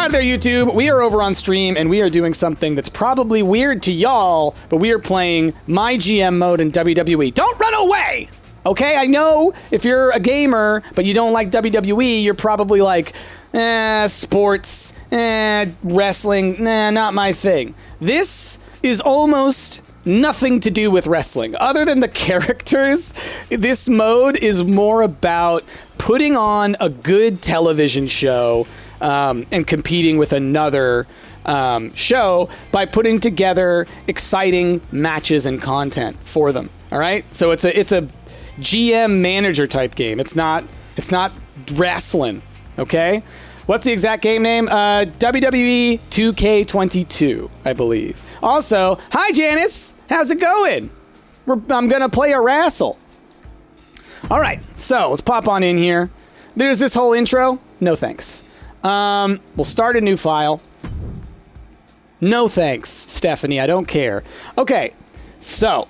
Hi there, YouTube. We are over on stream, and we are doing something that's probably weird to y'all, but we are playing My GM mode in WWE. Don't run away! Okay, I know if you're a gamer, but you don't like WWE, you're probably like, sports, wrestling, not my thing. This is almost nothing to do with wrestling. Other than the characters, this mode is more about putting on a good television show and competing with another show by putting together exciting matches and content for them. All right, so it's a GM manager type game. It's not wrestling. Okay, what's the exact game name? WWE 2k22, I believe. Also, hi Janice, how's it going? I'm gonna play a wrestle. All right, so let's pop on in here. There's this whole intro. No thanks. We'll start a new file. No thanks, Stephanie, I don't care. Okay, so,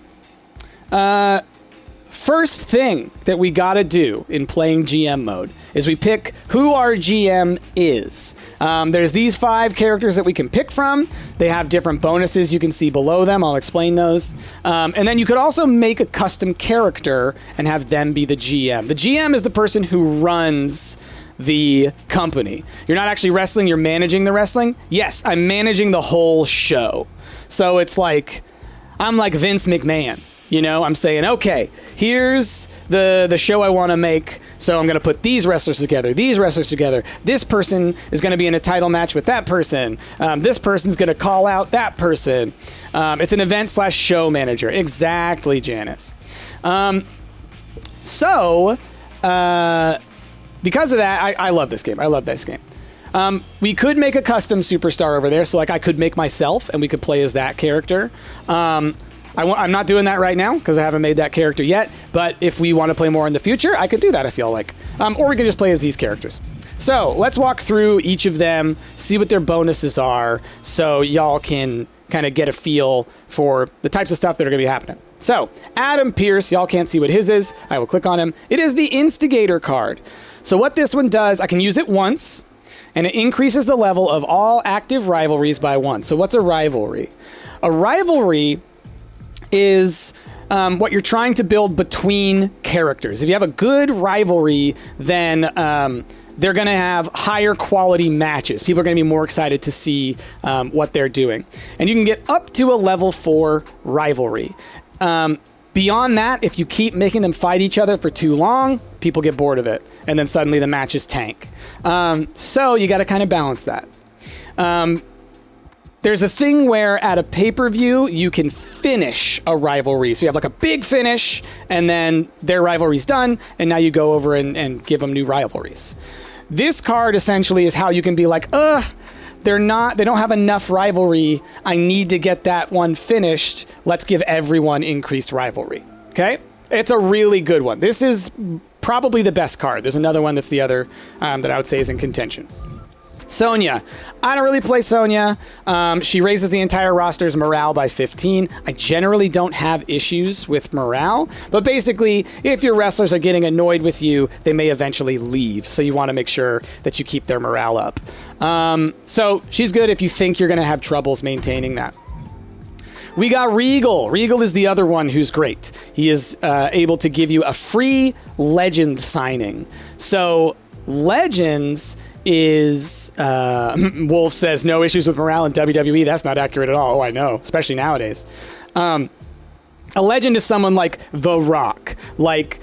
first thing that we gotta do in playing GM mode is we pick who our GM is. There's these 5 characters that we can pick from. They have different bonuses you can see below them. I'll explain those. And then you could also make a custom character and have them be the GM. The GM is the person who runs the company. You're not actually wrestling, you're managing the wrestling. Yes, I'm managing the whole show. So it's like, I'm like Vince McMahon. You know, I'm saying, okay, here's the show I want to make, so I'm going to put these wrestlers together, these wrestlers together. This person is going to be in a title match with that person. This person's going to call out that person. It's an event/show manager. Exactly, Janice. Because of that, I love this game. I love this game. We could make a custom superstar over there, so like I could make myself, and we could play as that character. I'm not doing that right now because I haven't made that character yet, but if we want to play more in the future, I could do that, I feel like. Or we can just play as these characters. So let's walk through each of them, see what their bonuses are, so y'all can kind of get a feel for the types of stuff that are going to be happening. So, Adam Pierce, y'all can't see what his is. I will click on him. It is the Instigator card. So what this one does, I can use it once, and it increases the level of all active rivalries by 1. So what's a rivalry? A rivalry is what you're trying to build between characters. If you have a good rivalry, then they're going to have higher quality matches. People are going to be more excited to see what they're doing. And you can get up to a level 4 rivalry. Beyond that, if you keep making them fight each other for too long, people get bored of it. And then suddenly the matches tank. So you got to kind of balance that. There's a thing where at a pay-per-view, you can finish a rivalry. So you have like a big finish, and then their rivalry's done, and now you go over and give them new rivalries. This card essentially is how you can be like, they don't have enough rivalry. I need to get that one finished. Let's give everyone increased rivalry. Okay? It's a really good one. This is probably the best card. There's another one that's the other that I would say is in contention. Sonya. I don't really play Sonya. She raises the entire roster's morale by 15. I generally don't have issues with morale, but basically, if your wrestlers are getting annoyed with you, they may eventually leave, so you want to make sure that you keep their morale up. So she's good if you think you're going to have troubles maintaining that. We got Regal. Regal is the other one who's great. He is able to give you a free Legend signing. So Legends is Wolf says no issues with morale in WWE. That's not accurate at all. Oh, I know, especially nowadays. A legend is someone like The Rock, like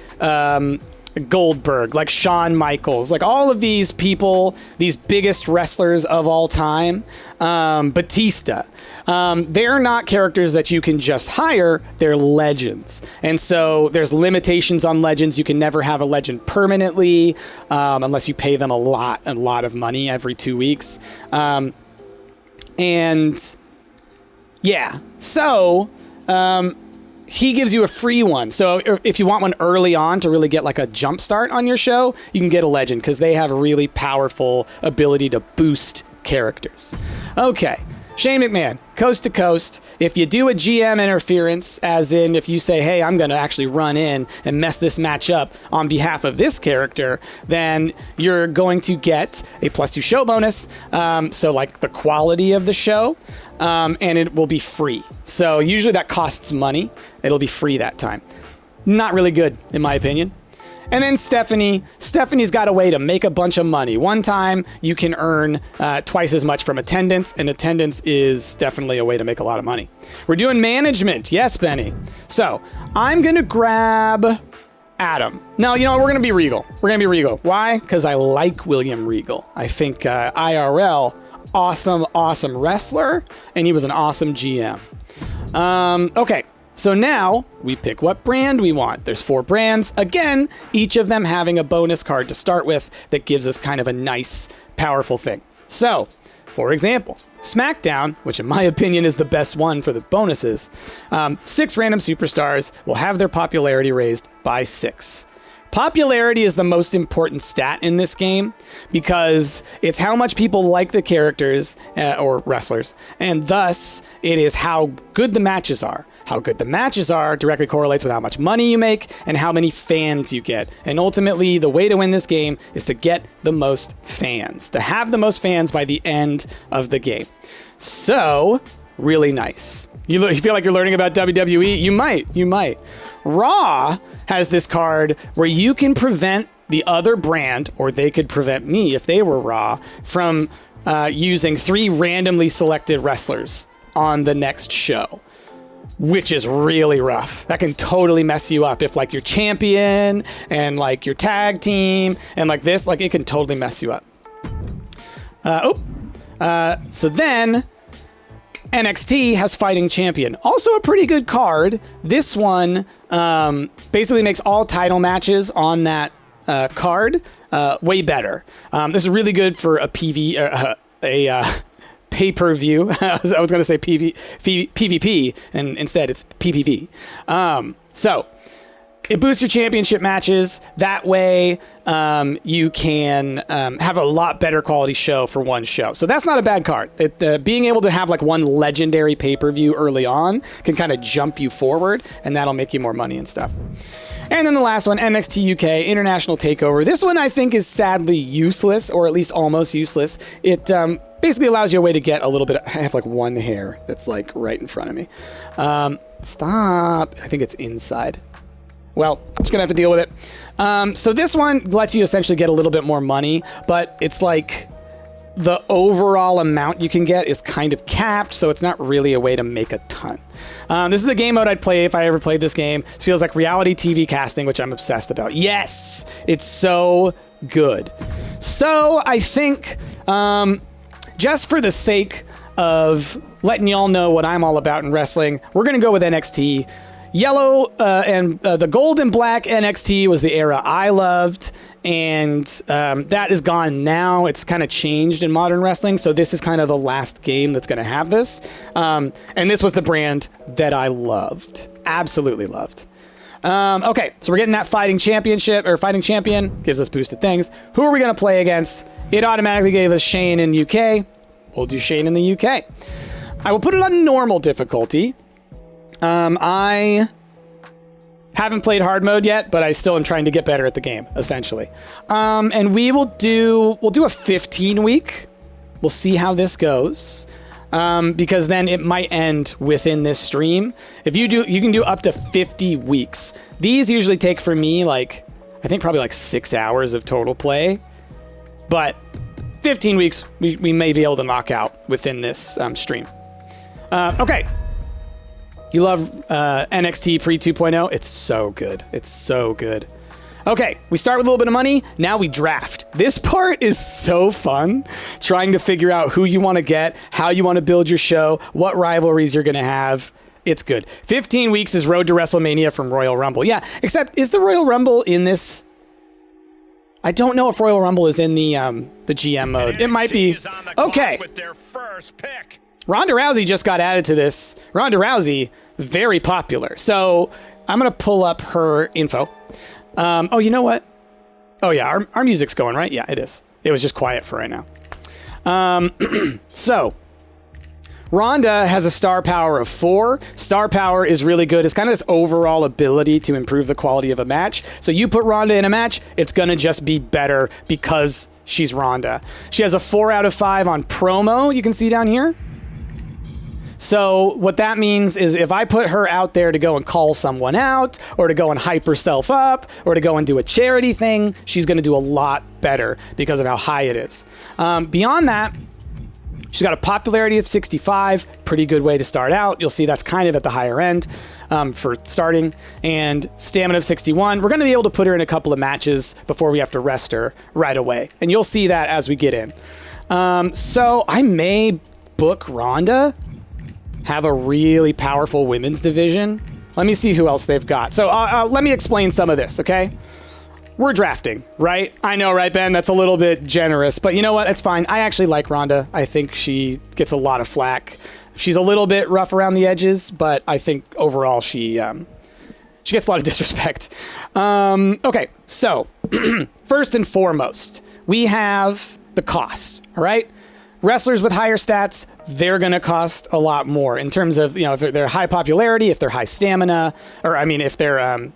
Goldberg, like Shawn Michaels, like all of these people, these biggest wrestlers of all time. Batista. They're not characters that you can just hire, they're legends. And so there's limitations on legends. You can never have a legend permanently, unless you pay them a lot of money every 2 weeks. And yeah, so he gives you a free one. So if you want one early on to really get like a jump start on your show, you can get a legend because they have a really powerful ability to boost characters. Okay. Shane McMahon, coast to coast. If you do a GM interference, as in if you say, hey, I'm going to actually run in and mess this match up on behalf of this character, then you're going to get a +2 show bonus. So like the quality of the show, and it will be free. So usually that costs money. It'll be free that time. Not really good, in my opinion. And then Stephanie's got a way to make a bunch of money. One time you can earn twice as much from attendance, and attendance is definitely a way to make a lot of money. We're doing management. Yes, Benny. So I'm going to grab Adam. No, you know what? We're going to be Regal. We're going to be Regal. Why? Because I like William Regal. I think IRL, awesome wrestler, and he was an awesome GM. Okay. So now we pick what brand we want. There's 4 brands. Again, each of them having a bonus card to start with that gives us kind of a nice, powerful thing. So, for example, SmackDown, which in my opinion is the best one for the bonuses, 6 random superstars will have their popularity raised by 6. Popularity is the most important stat in this game because it's how much people like the characters or wrestlers, and thus it is how good the matches are. How good the matches are directly correlates with how much money you make and how many fans you get. And ultimately, the way to win this game is to get the most fans, to have the most fans by the end of the game. So, really nice. You feel like you're learning about WWE? You might. Raw has this card where you can prevent the other brand, or they could prevent me if they were Raw, from using 3 randomly selected wrestlers on the next show, which is really rough. That can totally mess you up if like your champion and like your tag team and like this, like it can totally mess you up. So then NXT has Fighting Champion. Also a pretty good card. This one basically makes all title matches on that card way better. This is really good for a pay-per-view. I was going to say PvP, and instead it's PPV. So it boosts your championship matches. That way you can have a lot better quality show for one show. So that's not a bad card. Being able to have like one legendary pay-per-view early on can kind of jump you forward, and that'll make you more money and stuff. And then the last one, NXT UK, International Takeover. This one I think is sadly useless, or at least almost useless. It basically allows you a way to get a little bit. I have like one hair that's like right in front of me. Stop. I think it's inside. Well, I'm just going to have to deal with it. So this one lets you essentially get a little bit more money, but it's like the overall amount you can get is kind of capped, so it's not really a way to make a ton. This is the game mode I'd play if I ever played this game. It feels like reality TV casting, which I'm obsessed about. Yes! It's so good. So I think just for the sake of letting y'all know what I'm all about in wrestling, we're going to go with NXT. Yellow and the gold and black NXT was the era I loved, and that is gone now. It's kind of changed in modern wrestling, so this is kind of the last game that's going to have this. And this was the brand that I loved, absolutely loved. Okay, so we're getting that Fighting Championship, or Fighting Champion, gives us boosted things. Who are we going to play against? It automatically gave us Shane in UK. We'll do Shane in the UK. I will put it on normal difficulty. I haven't played hard mode yet, but I still am trying to get better at the game, essentially. And we'll do a 15 week. We'll see how this goes. Because then it might end within this stream. If you can do up to 50 weeks. These usually take for me like, I think probably like 6 hours of total play, but 15 weeks we may be able to knock out within this stream. Okay. You love NXT pre 2.0? It's so good. It's so good. Okay, we start with a little bit of money. Now we draft. This part is so fun, trying to figure out who you want to get, how you want to build your show, what rivalries you're going to have. It's good. 15 weeks is Road to WrestleMania from Royal Rumble. Yeah, except is the Royal Rumble in this? I don't know if Royal Rumble is in the GM mode. It might be. Okay. With their first pick. Ronda Rousey just got added to this. Ronda Rousey, very popular. So I'm going to pull up her info. Oh, you know what? Oh, yeah, our music's going, right? Yeah, it is. It was just quiet for right now. So Ronda has a star power of 4. Star power is really good. It's kind of this overall ability to improve the quality of a match. So you put Ronda in a match, it's going to just be better because she's Ronda. She has a 4 out of 5 on promo, you can see down here. So what that means is if I put her out there to go and call someone out, or to go and hype herself up, or to go and do a charity thing, she's going to do a lot better because of how high it is. Beyond that, she's got a popularity of 65, pretty good way to start out. You'll see that's kind of at the higher end for starting. And stamina of 61. We're going to be able to put her in a couple of matches before we have to rest her right away. And you'll see that as we get in. So I may book Ronda, have a really powerful women's division. Let me see who else they've got. So let me explain some of this, okay? We're drafting, right? I know, right, Ben? That's a little bit generous, but you know what? It's fine. I actually like Ronda. I think she gets a lot of flack. She's a little bit rough around the edges, but I think overall she gets a lot of disrespect. Okay, so first and foremost, we have the cost, all right? Wrestlers with higher stats, they're going to cost a lot more in terms of, if they're high popularity, if they're high stamina, or I mean, if they're,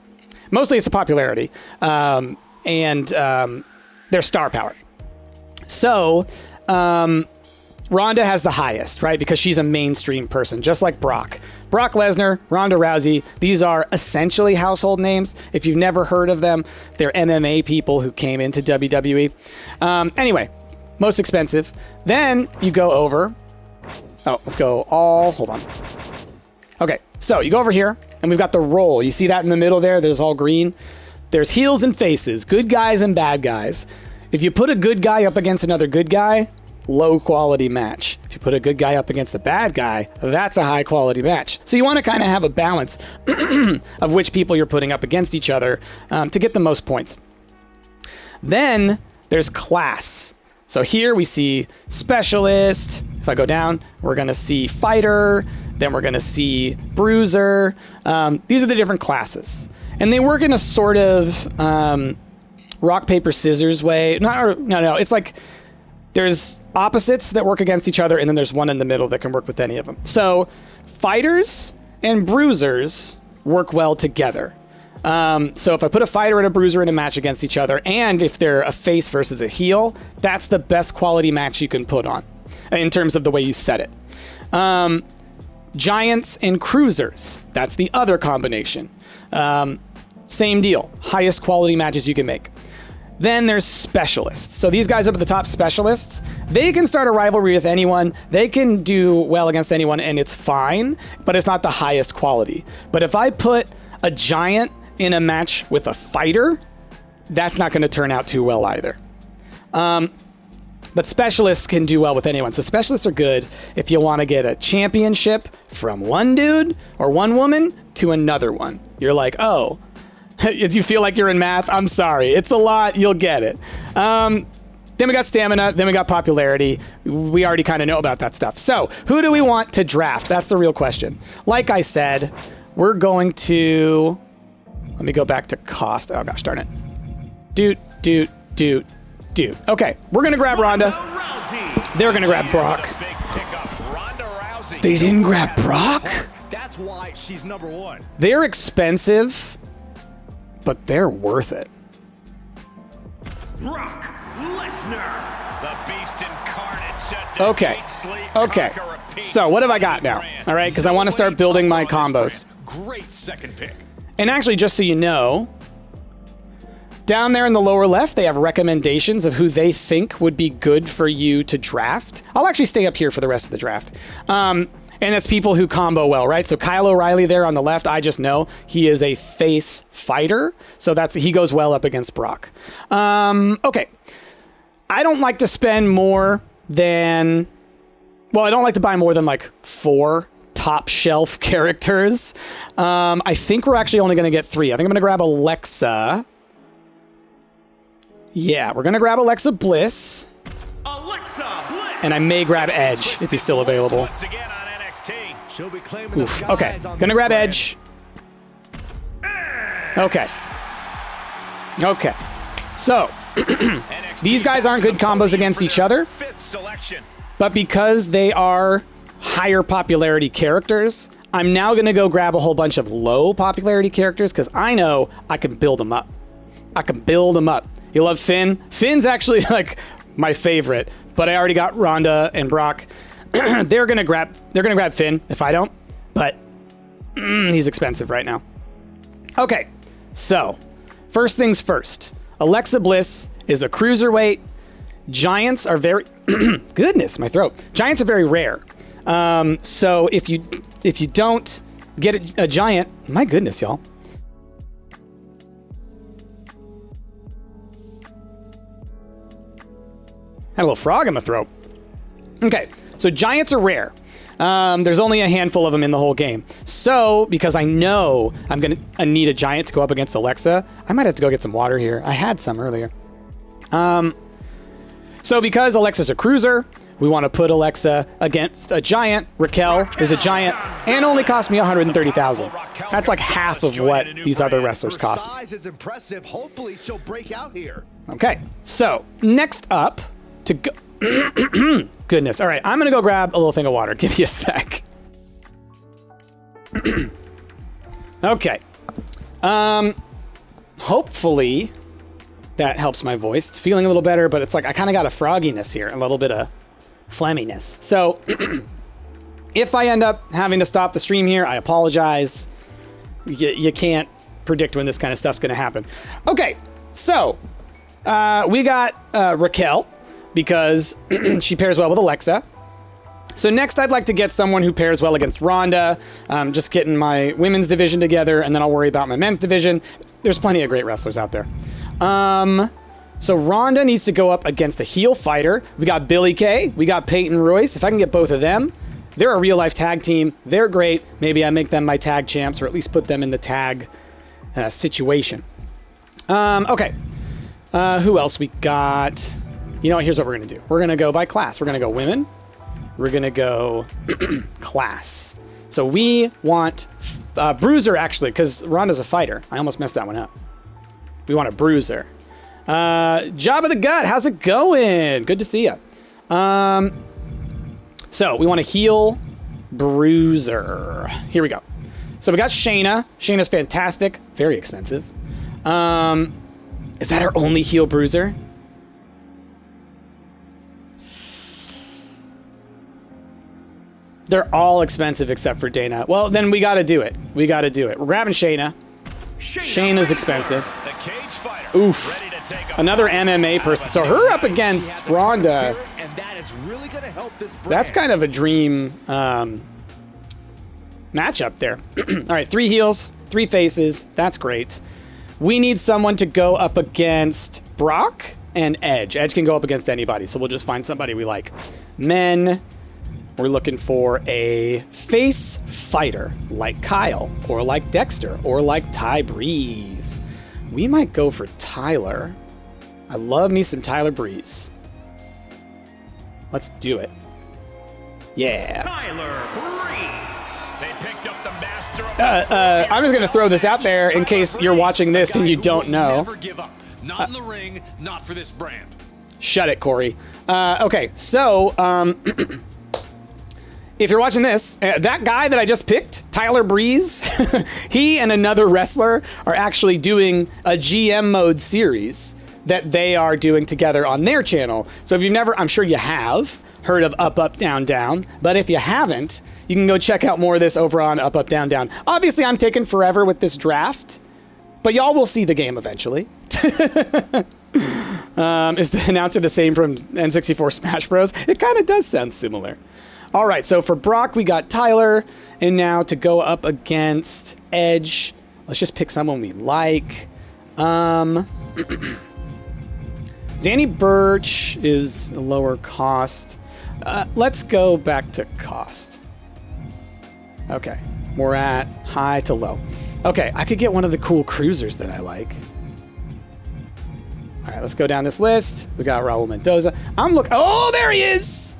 mostly it's the popularity, and their star power. So, Ronda has the highest, right? Because she's a mainstream person, just like Brock. Brock Lesnar, Ronda Rousey, these are essentially household names. If you've never heard of them, they're MMA people who came into WWE. Anyway, most expensive. Then you go over. Oh, let's go all. Hold on. Okay, so you go over here, and we've got the roll. You see that in the middle there? There's all green. There's heels and faces, good guys and bad guys. If you put a good guy up against another good guy, low quality match. If you put a good guy up against a bad guy, that's a high quality match. So you want to kind of have a balance of which people you're putting up against each other to get the most points. Then there's class. So here we see specialist. If I go down, we're going to see fighter. Then we're going to see bruiser. These are the different classes. And they work in a sort of rock, paper, scissors way. No. It's like there's opposites that work against each other, and then there's one in the middle that can work with any of them. So fighters and bruisers work well together. So if I put a fighter and a bruiser in a match against each other, and if they're a face versus a heel, that's the best quality match you can put on in terms of the way you set it. Giants and cruisers, that's the other combination. Same deal, highest quality matches you can make. Then there's specialists. So these guys up at the top, specialists, they can start a rivalry with anyone. They can do well against anyone, and it's fine, but it's not the highest quality. But if I put a giant in a match with a fighter, that's not going to turn out too well either. But specialists can do well with anyone. So specialists are good if you want to get a championship from one dude or one woman to another one. You're like, oh, if you feel like you're in math, I'm sorry. It's a lot. You'll get it. Then we got stamina. Then we got popularity. We already kind of know about that stuff. So who do we want to draft? That's the real question. Like I said, we're going to... Let me go back to cost. Oh, gosh, darn it. Dude. Okay, we're going to grab Ronda. They're going to grab Brock. They didn't grab Brock? That's why she's number 1. They're expensive, but they're worth it. Brock Lesnar, the beast incarnate, set to Okay. So what have I got now? All right, because I want to start building my combos. Great second pick. And actually, just so you know, down there in the lower left, they have recommendations of who they think would be good for you to draft. I'll actually stay up here for the rest of the draft. And that's people who combo well, right? So Kyle O'Reilly there on the left, I just know he is a face fighter. So he goes well up against Brock. Okay. I don't like to spend more than... Well, I don't like to buy more than like 4 top shelf characters. I think we're actually only going to get 3. I think I'm going to grab Alexa. Yeah, we're going to grab Alexa Bliss. And I may grab Edge if he's still available. Oof. Okay, going to grab Edge. Okay. So, these guys aren't good combos against each other. But because they are higher popularity characters, I'm now going to go grab a whole bunch of low popularity characters because I know I can build them up. I can build them up. You love Finn? Finn's actually like my favorite, but I already got Ronda and Brock. They're gonna grab Finn if I don't, but he's expensive right now. Okay, so first things first. Alexa Bliss is a cruiserweight. Giants are very goodness, my throat. Giants are very rare. So if you don't get a giant, my goodness, y'all. Had a little frog in my throat. Okay, so giants are rare. There's only a handful of them in the whole game. So, because I know I'm going to need a giant to go up against Alexa, I might have to go get some water here. I had some earlier. So because Alexa's a cruiser, we want to put Alexa against a giant. Raquel is a giant and only cost me 130,000. That's like half of what these other wrestlers cost. Size is impressive. Hopefully she'll break out here. Okay, so next up to go. Goodness. All right, I'm going to go grab a little thing of water. Give me a sec. Okay. Hopefully that helps my voice. It's feeling a little better, but it's like I kind of got a frogginess here, a little bit of phlegminess. So if I end up having to stop the stream here, I apologize. You can't predict when this kind of stuff's going to happen. Okay, so we got Raquel, because she pairs well with Alexa. So next I'd like to get someone who pairs well against Ronda. Just getting my women's division together, and then I'll worry about my men's division. There's plenty of great wrestlers out there. So Ronda needs to go up against a heel fighter. We got Billie Kay, we got Peyton Royce. If I can get both of them, they're a real life tag team. They're great. Maybe I make them my tag champs, or at least put them in the tag situation. Okay. Who else we got? You know what? Here's what we're going to do. We're going to go by class. We're going to go women. We're going to go class. So we want bruiser, actually, because Ronda's a fighter. I almost messed that one up. We want a bruiser. Job of the Gut. How's it going? Good to see you. So we want a heel bruiser. Here we go. So we got Shayna. Shayna's fantastic. Very expensive. Is that our only heel bruiser? They're all expensive except for Dana. Well, then we got to do it. We got to do it. We're grabbing Shayna. Shayna's expensive. Oof. Another MMA person. So her up against Ronda. That's kind of a dream matchup there. All right, 3 heels, 3 faces. That's great. We need someone to go up against Brock and Edge. Edge can go up against anybody, so we'll just find somebody we like. Men. We're looking for a face fighter like Kyle, or like Dexter, or like Ty Breeze. We might go for Tyler. I love me some Tyler Breeze. Let's do it. Yeah. Tyler Breeze. They picked up the master of I'm just going to throw this out there in case you're watching this and you don't know. Never give up. Not in the ring, not for this brand. Shut it, Corey. Okay, so if you're watching this, that guy that I just picked, Tyler Breeze, he and another wrestler are actually doing a GM mode series that they are doing together on their channel. So if you've never, I'm sure you have, heard of Up, Up, Down, Down, but if you haven't, you can go check out more of this over on Up, Up, Down, Down. Obviously, I'm taking forever with this draft, but y'all will see the game eventually. Is the announcer the same from N64 Smash Bros? It kind of does sound similar. All right, so for Brock, we got Tyler, and now to go up against Edge, let's just pick someone we like. Danny Burch is a lower cost. Let's go back to cost. Okay, we're at high to low. Okay, I could get one of the cool cruisers that I like. All right, let's go down this list. We got Raul Mendoza. Oh, there he is!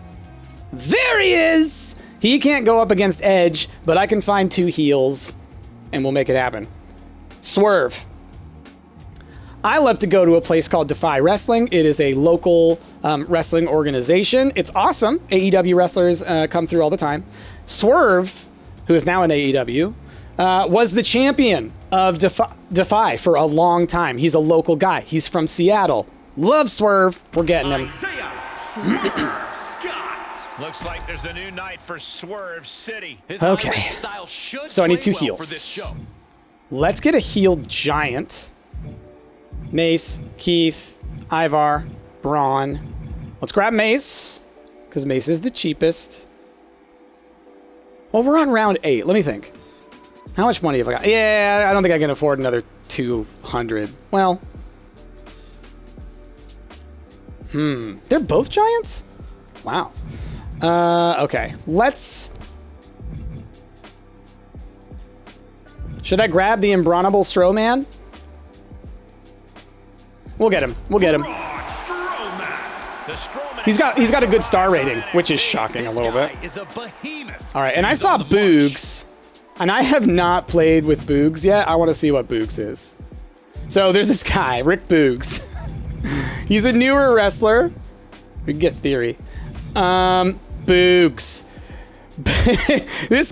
There he is! He can't go up against Edge, but I can find 2 heels, and we'll make it happen. Swerve. I love to go to a place called Defy Wrestling. It is a local wrestling organization. It's awesome. AEW wrestlers come through all the time. Swerve, who is now in AEW, was the champion of Defy for a long time. He's a local guy. He's from Seattle. Love Swerve. We're getting him. Looks like there's a new night for Swerve City. Okay. So I need 2 heals. Let's get a healed giant. Mace, Keith, Ivar, Braun. Let's grab Mace, because Mace is the cheapest. Well, we're on round 8. Let me think. How much money have I got? Yeah, I don't think I can afford another 200. Well. They're both giants? Wow. Okay. Let's... Should I grab the Imbronable Strowman? We'll get him. We'll get him. He's got a good star rating, which is shocking a little bit. All right, and I saw Boogs, and I have not played with Boogs yet. I want to see what Boogs is. So there's this guy, Rick Boogs. He's a newer wrestler. We can get theory. Boogs. This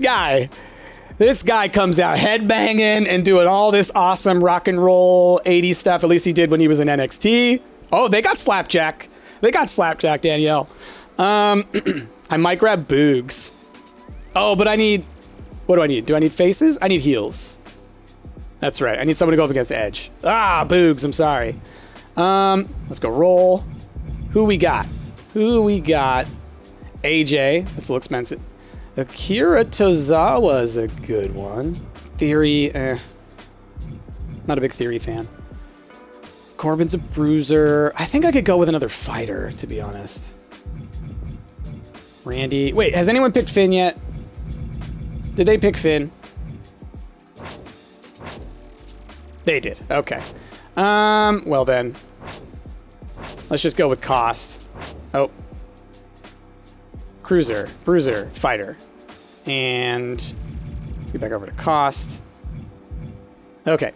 guy comes out headbanging and doing all this awesome rock and roll 80s stuff. At least he did when he was in NXT. Oh, they got Slapjack. They got Slapjack, Danielle. I might grab Boogs. Oh, but I need... What do I need? Do I need faces? I need heels. That's right. I need someone to go up against Edge. Ah, Boogs. I'm sorry. Let's go roll. Who we got? AJ. That's a little expensive. Akira Tozawa is a good one. Theory, not a big Theory fan. Corbin's a bruiser. I think I could go with another fighter, to be honest. Randy. Wait, has anyone picked Finn yet? Did they pick Finn? They did. Okay. Well then. Let's just go with cost. Oh. Cruiser, bruiser, fighter. And let's get back over to cost. Okay.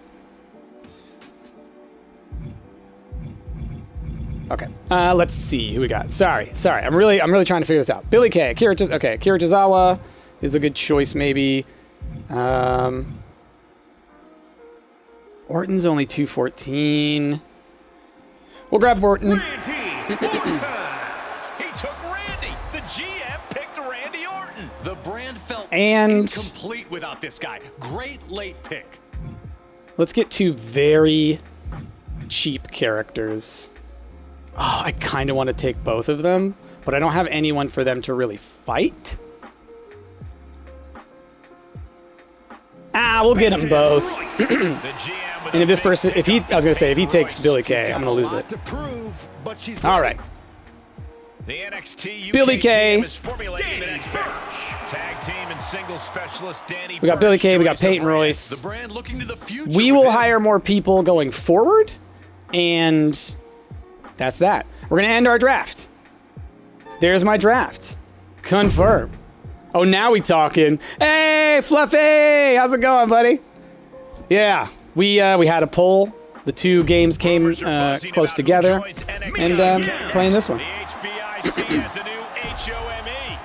Okay. Let's see who we got. Sorry. I'm really trying to figure this out. Billy Kay, Akira Tozawa is a good choice, maybe. Orton's only 214. We'll grab Orton. He took Randy. The GM picked Randy Orton. The brand felt and incomplete without this guy. Great late pick. Let's get 2 very cheap characters. Oh, I kind of want to take both of them, but I don't have anyone for them to really fight. We'll get them both. And if this person, if he takes Billy Kay, I'm going to lose it. All right. The NXT Billy Kay. Tag team and single specialist Danny. We got Billy Kay, we got Peyton Royce. The brand looking to the future. We will hire more people going forward, and that's that. We're going to end our draft. There's my draft. Confirm. Oh, now we talking. Hey, Fluffy! How's it going, buddy? Yeah, we had a poll. The 2 games came close together, and playing this one.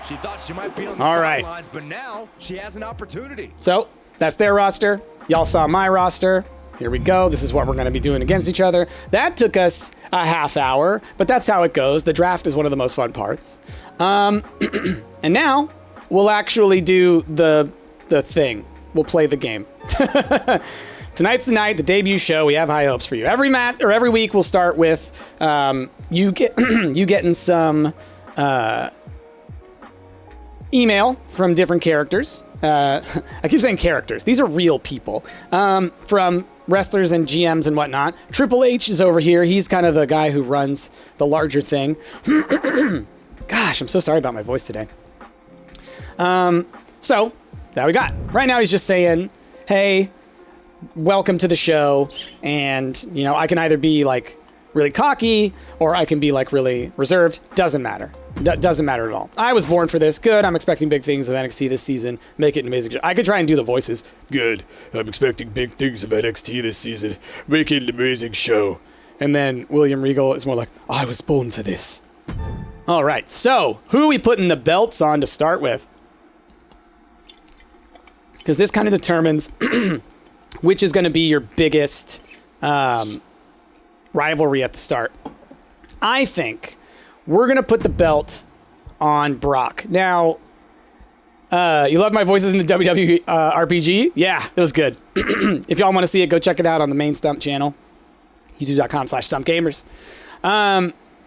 She thought she might be on the sidelines, but now she has an opportunity. So that's their roster. Y'all saw my roster. Here we go. This is what we're going to be doing against each other. That took us a half hour, but that's how it goes. The draft is one of the most fun parts. And now we'll actually do the thing. We'll play the game. Tonight's the night, the debut show. We have high hopes for you. Every week we'll start with you getting some email from different characters. I keep saying characters. These are real people from wrestlers and GMs and whatnot. Triple H is over here. He's kind of the guy who runs the larger thing. Gosh, I'm so sorry about my voice today. So that we got. Right now he's just saying, hey, welcome to the show. And, I can either be like really cocky or I can be like really reserved. Doesn't matter. Doesn't matter at all. I was born for this. Good. I'm expecting big things of NXT this season. Make it an amazing show. I could try and do the voices. Good. I'm expecting big things of NXT this season. Make it an amazing show. And then William Regal is more like, I was born for this. All right. So who are we putting the belts on to start with? Because this kind of determines which is going to be your biggest rivalry at the start. I think we're going to put the belt on Brock. Now, you love my voices in the WWE RPG? Yeah, it was good. If y'all want to see it, go check it out on the main Stumpt channel. youtube.com/StumptGamers.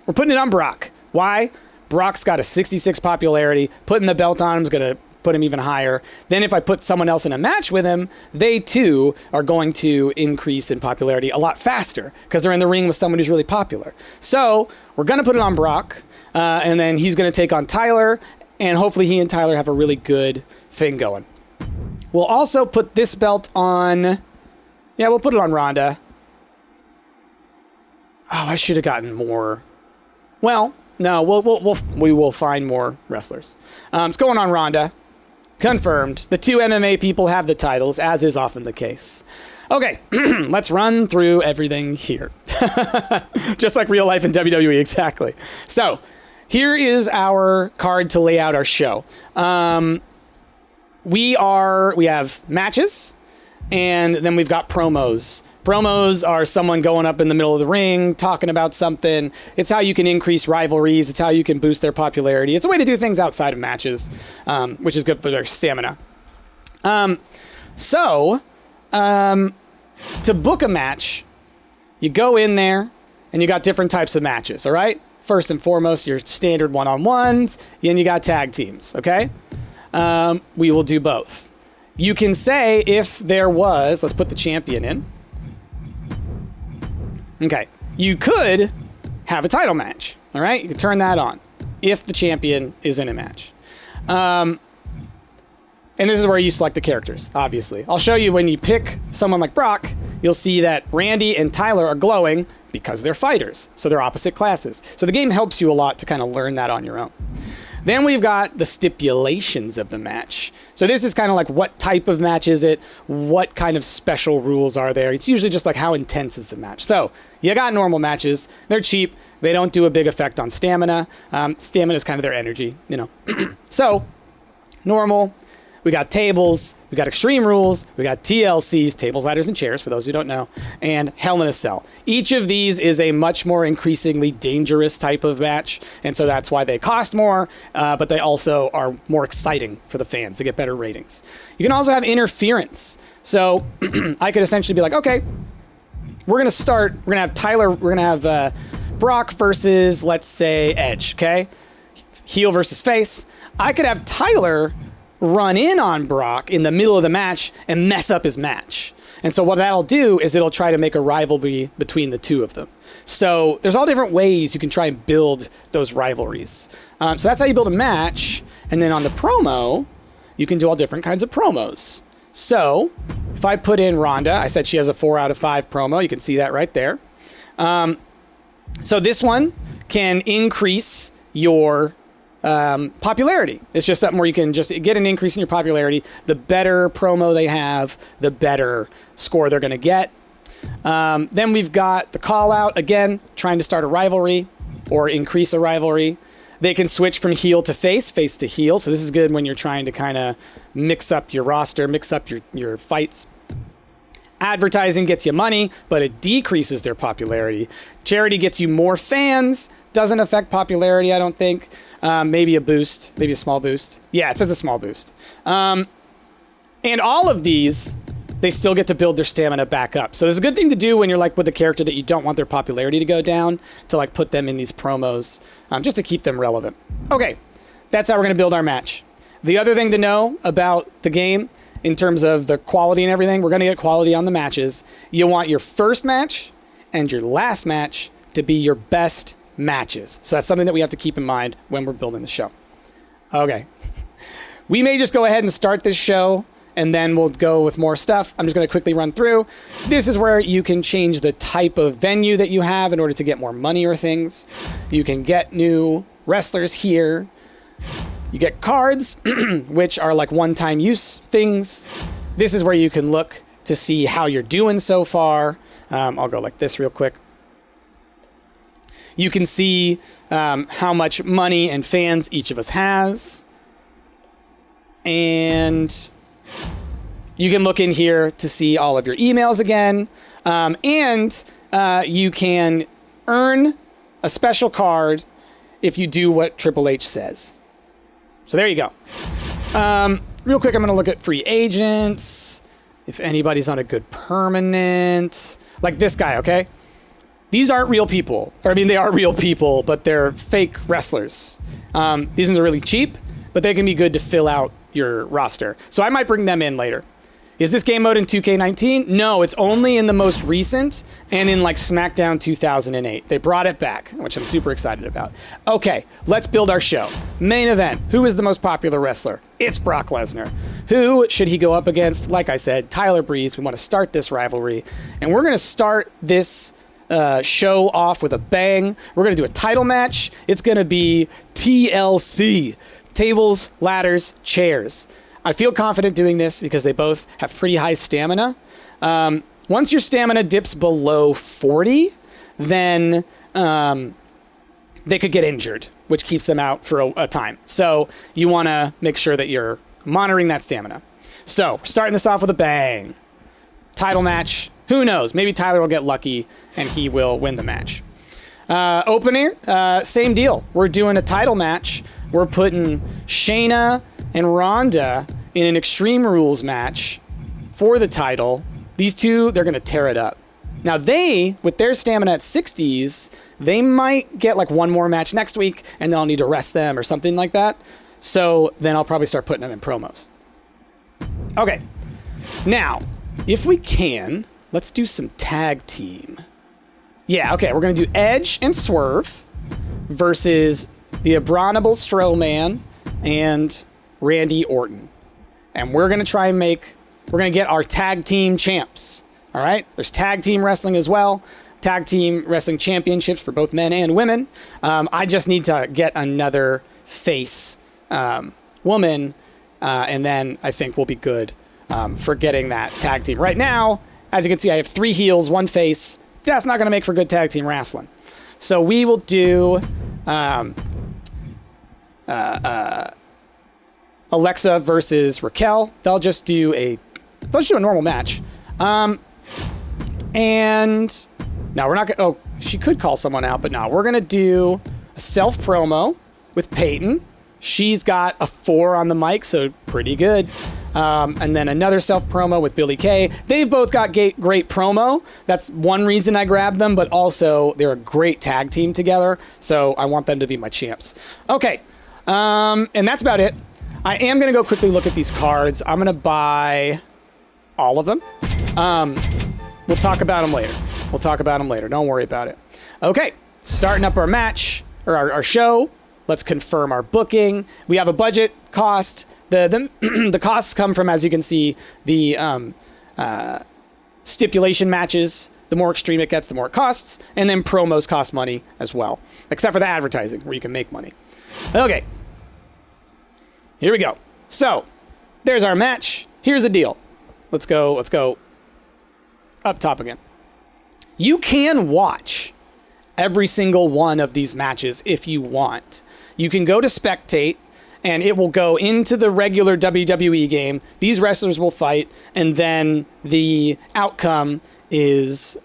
We're putting it on Brock. Why? Brock's got a 66 popularity. Putting the belt on him is going to put him even higher. Then if I put someone else in a match with him, they too are going to increase in popularity a lot faster because they're in the ring with someone who's really popular. So we're going to put it on Brock, and then he's going to take on Tyler, and hopefully he and Tyler have a really good thing going. We'll also put this belt on... Yeah, we'll put it on Ronda. Oh, I should have gotten more... Well, no, we will find more wrestlers. It's going on Ronda. Confirmed. The two MMA people have the titles, as is often the case. Okay, let's run through everything here. Just like real life in WWE, exactly. So, here is our card to lay out our show. We have matches, and then we've got promos. Promos are someone going up in the middle of the ring, talking about something. It's how you can increase rivalries. It's how you can boost their popularity. It's a way to do things outside of matches, which is good for their stamina. To book a match, you go in there, and you got different types of matches, all right? First and foremost, your standard one-on-ones, and you got tag teams, okay? We will do both. You can say if there was... Let's put the champion in. Okay, you could have a title match, all right? You could turn that on if the champion is in a match. And this is where you select the characters, obviously. I'll show you when you pick someone like Brock, you'll see that Randy and Tyler are glowing because they're fighters, so they're opposite classes. So the game helps you a lot to kind of learn that on your own. Then we've got the stipulations of the match. So this is kind of like what type of match is it? What kind of special rules are there? It's usually just like how intense is the match. So you got normal matches. They're cheap. They don't do a big effect on stamina. Stamina is kind of their energy, you know. So normal. We got tables. We got extreme rules. We got TLCs, tables, ladders, and chairs, for those who don't know, and Hell in a Cell. Each of these is a much more increasingly dangerous type of match, and so that's why they cost more, but they also are more exciting for the fans to get better ratings. You can also have interference. So I could essentially be like, okay, we're going to have Tyler, we're going to have Brock versus, let's say, Edge, okay? Heel versus face. I could have Tyler run in on Brock in the middle of the match and mess up his match. And so what that'll do is it'll try to make a rivalry between the two of them. So there's all different ways you can try and build those rivalries. So that's how you build a match. And then on the promo, you can do all different kinds of promos. So if I put in Ronda, I said she has a 4 out of 5 promo. You can see that right there. So this one can increase your popularity. It's just something where you can just get an increase in your popularity. The better promo they have, the better score they're going to get. Then we've got the call out, again, trying to start a rivalry or increase a rivalry. They can switch from heel to face to heel. So this is good when you're trying to kind of mix up your roster, mix up your fights. Advertising gets you money, but it decreases their popularity. Charity gets you more fans, doesn't affect popularity, I don't think. Maybe a boost, maybe a small boost. Yeah, it says a small boost. And all of these, they still get to build their stamina back up. So it's a good thing to do when you're like with a character that you don't want their popularity to go down, to like put them in these promos, just to keep them relevant. Okay, that's how we're going to build our match. The other thing to know about the game, in terms of the quality and everything, we're going to get quality on the matches. You want your first match and your last match to be your best matches. So that's something that we have to keep in mind when we're building the show. Okay. We may just go ahead and start this show and then we'll go with more stuff. I'm just going to quickly run through. This is where you can change the type of venue that you have in order to get more money or things. You can get new wrestlers here. You get cards, which are like one-time use things. This is where you can look to see how you're doing so far. I'll go like this real quick. You can see how much money and fans each of us has. And you can look in here to see all of your emails again. And you can earn a special card if you do what Triple H says. So there you go. Real quick, I'm going to look at free agents. If anybody's on a good permanent. Like this guy, okay? These aren't real people. Or, I mean, they are real people, but they're fake wrestlers. These ones are really cheap, but they can be good to fill out your roster. So I might bring them in later. Is this game mode in 2K19? No, it's only in the most recent and in like SmackDown 2008. They brought it back, which I'm super excited about. Okay, let's build our show. Main event. Who is the most popular wrestler? It's Brock Lesnar. Who should he go up against? Like I said, Tyler Breeze. We want to start this rivalry. And we're going to start this show off with a bang. We're going to do a title match. It's going to be TLC. Tables, ladders, chairs. I feel confident doing this because they both have pretty high stamina. Once your stamina dips below 40, then they could get injured, which keeps them out for a time. So you want to make sure that you're monitoring that stamina. So starting this off with a bang. Title match. Who knows? Maybe Tyler will get lucky and he will win the match. Opener, same deal. We're doing a title match. We're putting Shayna and Ronda in an Extreme Rules match for the title. These two, they're going to tear it up. Now they, with their stamina at 60s, they might get like one more match next week and then I'll need to rest them or something like that. So then I'll probably start putting them in promos. Okay. Now, if we can, let's do some tag team. Yeah, okay, we're going to do Edge and Swerve versus the Abominable Strowman and Randy Orton. And we're going to try and we're going to get our tag team champs. All right? There's tag team wrestling as well. Tag team wrestling championships for both men and women. I just need to get another face woman, and then I think we'll be good for getting that tag team. Right now, as you can see, I have 3 heels, 1 face. That's not going to make for good tag team wrestling. So we will do Alexa versus Raquel. They'll just do a normal match. And no, we're not going to, oh, she could call someone out, but no, we're going to do a self promo with Peyton. She's got a 4 on the mic, so pretty good. And then another self promo with Billy Kay. They've both got great promo. That's one reason I grabbed them, but also they're a great tag team together. So I want them to be my champs. Okay. And that's about it. I am going to go quickly look at these cards. I'm going to buy all of them. We'll talk about them later. Don't worry about it. Okay. Starting up our match or our show. Let's confirm our booking. We have a budget cost. The costs come from, as you can see, the stipulation matches. The more extreme it gets, the more it costs. And then promos cost money as well. Except for the advertising, where you can make money. Okay. Here we go. So, there's our match. Here's the deal. Let's go up top again. You can watch every single one of these matches if you want. You can go to spectate, and it will go into the regular WWE game. These wrestlers will fight, and then the outcome is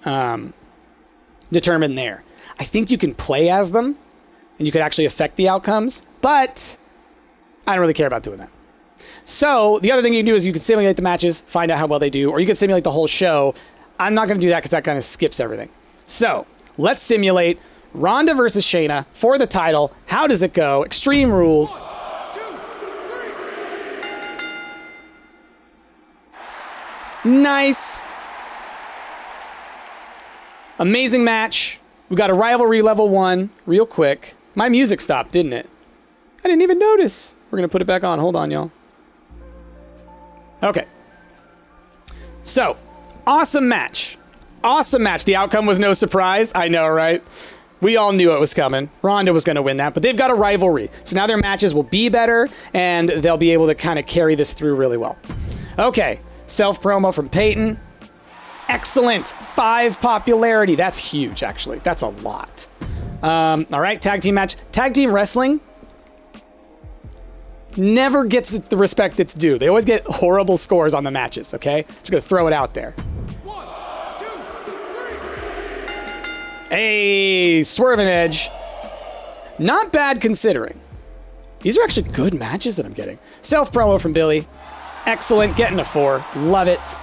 determined there. I think you can play as them, and you could actually affect the outcomes, but I don't really care about doing that. So the other thing you can do is you can simulate the matches, find out how well they do, or you can simulate the whole show. I'm not going to do that because that kind of skips everything. So let's simulate Ronda versus Shayna for the title. How does it go? Extreme Rules. 1, 2, 3. Nice. Amazing match. We got a rivalry level 1 real quick. My music stopped, didn't it? I didn't even notice. We're going to put it back on. Hold on, y'all. Okay. So, awesome match. Awesome match. The outcome was no surprise. I know, right? We all knew it was coming. Ronda was going to win that, but they've got a rivalry. So now their matches will be better, and they'll be able to kind of carry this through really well. Okay, self-promo from Peyton. Excellent. 5 popularity. That's huge, actually. That's a lot. All right, tag team match. Tag team wrestling never gets the respect it's due. They always get horrible scores on the matches, okay? Just going to throw it out there. 1, 2, 3. Hey, swerving edge. Not bad considering. These are actually good matches that I'm getting. Self-promo from Billy. Excellent. Getting a 4. Love it.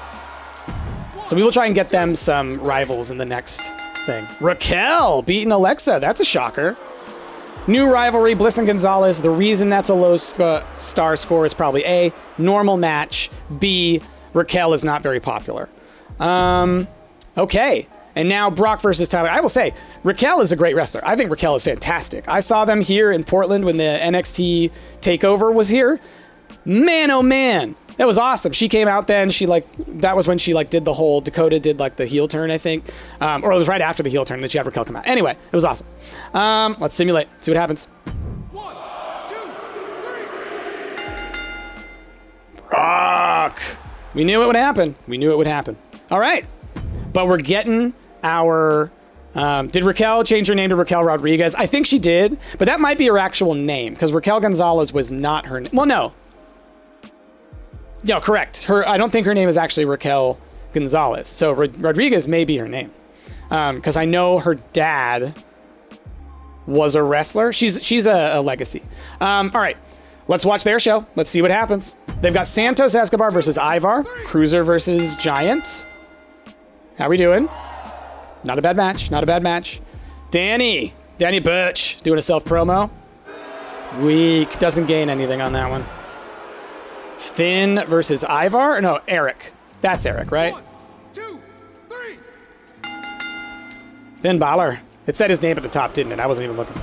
So we will try and get them some rivals in the next thing. Raquel beating Alexa. That's a shocker. New rivalry, Bliss and Gonzalez. The reason that's a low star score is probably A, normal match. B, Raquel is not very popular. Okay. And now Brock versus Tyler. I will say, Raquel is a great wrestler. I think Raquel is fantastic. I saw them here in Portland when the NXT takeover was here. Man, oh man. That was awesome. She came out then. That was when she did the whole, Dakota did the heel turn, I think. Or it was right after the heel turn that she had Raquel come out. Anyway, it was awesome. Let's simulate. See what happens. 1, 2, 3. Brock. We knew it would happen. We knew it would happen. All right. But we're getting our... did Raquel change her name to Raquel Rodriguez? I think she did, but that might be her actual name because Raquel Gonzalez was not her name. Well, no. Yeah, correct. I don't think her name is actually Raquel Gonzalez. So Rodriguez may be her name. Because I know her dad was a wrestler. She's a legacy. All right, let's watch their show. Let's see what happens. They've got Santos Escobar versus Ivar. Cruiser versus Giant. How we doing? Not a bad match. Not a bad match. Danny Burch doing a self-promo. Weak. Doesn't gain anything on that one. Finn versus Ivar? No, Eric. That's Eric, right? 1, 2, 3. Finn Balor. It said his name at the top, didn't it? I wasn't even looking.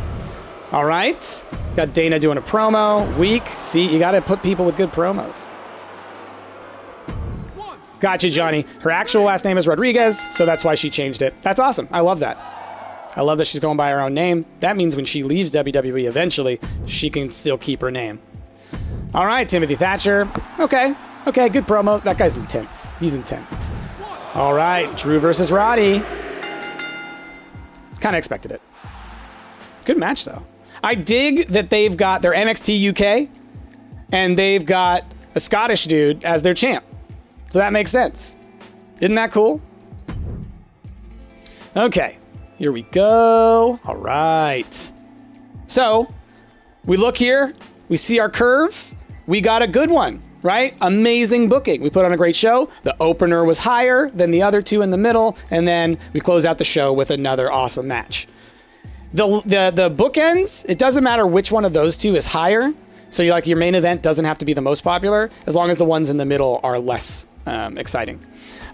All right. Got Dana doing a promo. Weak. See, you got to put people with good promos. Gotcha, Johnny. Her actual last name is Rodriguez, so that's why she changed it. That's awesome. I love that. I love that she's going by her own name. That means when she leaves WWE eventually, she can still keep her name. All right, Timothy Thatcher. Okay, good promo. That guy's intense. He's intense. All right, Drew versus Roddy. Kind of expected it. Good match, though. I dig that they've got their NXT UK, and they've got a Scottish dude as their champ. So that makes sense. Isn't that cool? Okay, here we go. All right. So, we look here. We see our curve. We got a good one, right? Amazing booking. We put on a great show. The opener was higher than the other two in the middle, and then we close out the show with another awesome match. The bookends, it doesn't matter which one of those two is higher. So your main event doesn't have to be the most popular, as long as the ones in the middle are less exciting.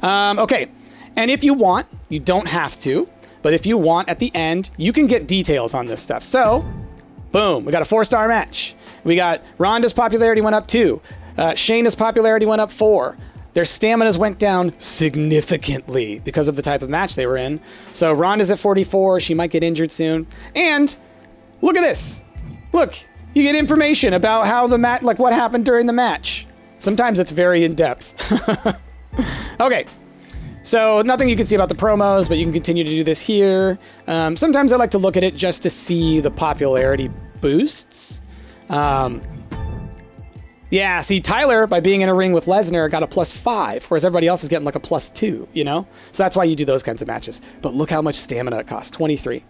Okay, and if you want, you don't have to, but if you want at the end, you can get details on this stuff. So, boom, we got a 4-star match. We got Ronda's popularity went up 2. Shayna's popularity went up 4. Their staminas went down significantly because of the type of match they were in. So Ronda's at 44. She might get injured soon. And look at this. Look, you get information about how the match, what happened during the match. Sometimes it's very in-depth. Okay. So nothing you can see about the promos, but you can continue to do this here. Sometimes I like to look at it just to see the popularity boosts. Yeah, see, Tyler, by being in a ring with Lesnar, got a +5, whereas everybody else is getting a +2, you know? So that's why you do those kinds of matches. But look how much stamina it costs, 23.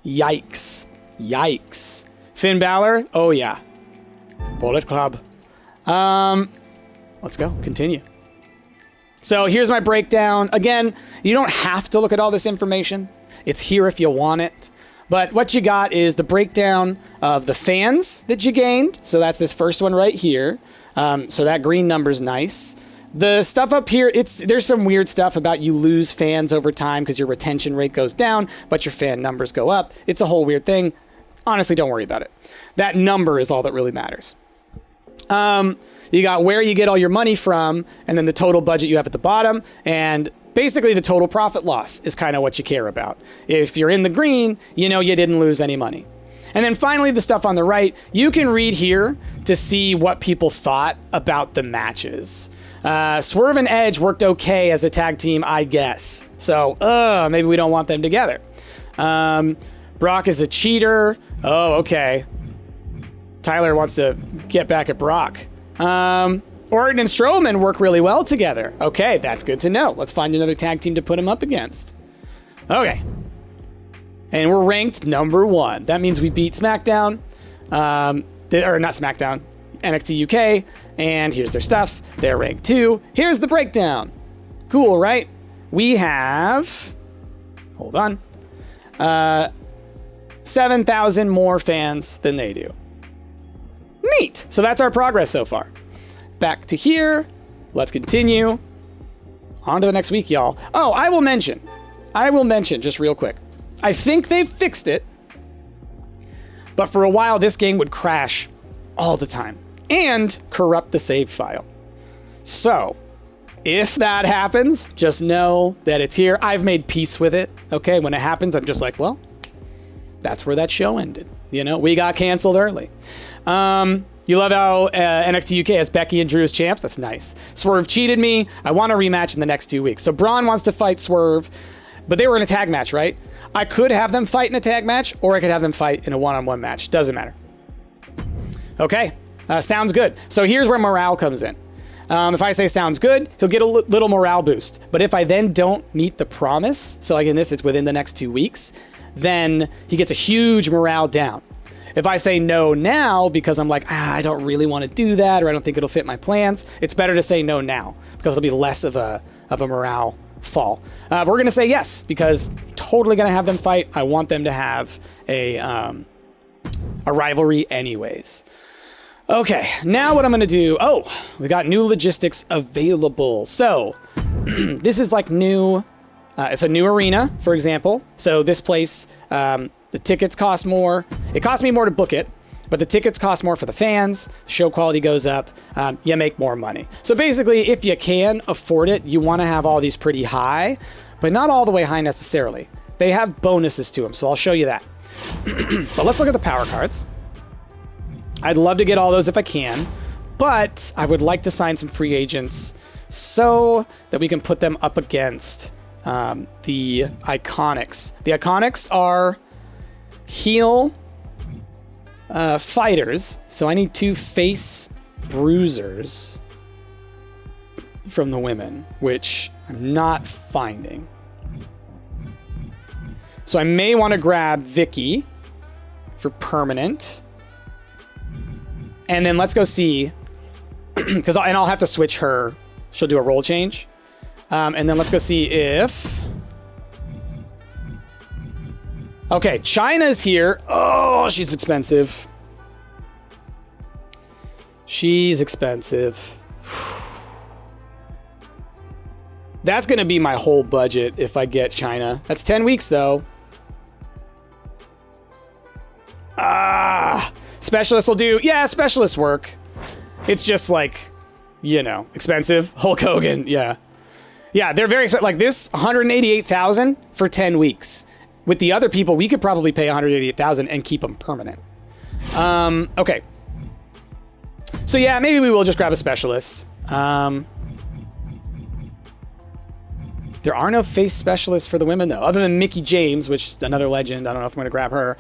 Yikes. Yikes. Finn Balor, oh yeah. Bullet Club. Let's go, continue. So here's my breakdown. Again, you don't have to look at all this information. It's here if you want it. But what you got is the breakdown of the fans that you gained. So that's this first one right here. So that green number's nice. The stuff up here, there's some weird stuff about you lose fans over time because your retention rate goes down, but your fan numbers go up. It's a whole weird thing. Honestly, don't worry about it. That number is all that really matters. You got where you get all your money from, and then the total budget you have at the bottom. And Basically, the total profit loss is kind of what you care about. If you're in the green, you know you didn't lose any money. And then finally, the stuff on the right, you can read here to see what people thought about the matches. Swerve and Edge worked okay as a tag team, I guess. So, maybe we don't want them together. Brock is a cheater. Oh, okay. Tyler wants to get back at Brock. Orton and Strowman work really well together. Okay, that's good to know. Let's find another tag team to put them up against. Okay. And we're ranked number 1. That means we beat SmackDown. Or not SmackDown. NXT UK. And here's their stuff. They're ranked 2. Here's the breakdown. Cool, right? We have... Hold on. 7,000 more fans than they do. Neat. So that's our progress so far. Back to here. Let's continue. On to the next week, y'all. Oh, I will mention just real quick. I think they've fixed it. But for a while, this game would crash all the time and corrupt the save file. So if that happens, just know that it's here. I've made peace with it. Okay. When it happens, I'm just like, well, that's where that show ended. You know, we got canceled early. You love how NXT UK has Becky and Drew as champs. That's nice. Swerve cheated me. I want a rematch in the next 2 weeks. So Braun wants to fight Swerve, but they were in a tag match, right? I could have them fight in a tag match, or I could have them fight in a one-on-one match. Doesn't matter. Okay, sounds good. So here's where morale comes in. If I say sounds good, he'll get a little morale boost. But if I then don't meet the promise, so like in this, it's within the next 2 weeks, then he gets a huge morale down. If I say no now because I'm like, I don't really want to do that, or I don't think it'll fit my plans, it's better to say no now because it'll be less of a morale fall. But we're going to say yes because totally going to have them fight. I want them to have a rivalry anyways. Okay, now what I'm going to do, we got new logistics available. So this is like new, it's a new arena, for example. So this place, the tickets cost more. It costs me more to book it, but the tickets cost more for the fans. Show quality goes up. You make more money. So basically, if you can afford it, you want to have all these pretty high, but not all the way high necessarily. They have bonuses to them, so I'll show you that. But let's look at the power cards. I'd love to get all those if I can, but I would like to sign some free agents so that we can put them up against the Iconics. The Iconics are heel fighters, so I need 2 face bruisers from the women, which I'm not finding. So I may want to grab Vicky for permanent. And then let's go see, because I'll have to switch her. She'll do a role change. And then let's go see if... Okay, China's here. Oh, she's expensive. She's expensive. That's going to be my whole budget if I get China. That's 10 weeks, though. Specialists will do... Yeah, specialists work. It's just like, you know, expensive. Hulk Hogan, yeah. Yeah, they're very expensive. Like this, $188,000 for 10 weeks. With the other people, we could probably pay $188,000 and keep them permanent. Okay. So yeah, maybe we will just grab a specialist. There are no face specialists for the women, though, other than Mickie James, which is another legend. I don't know if I'm going to grab her.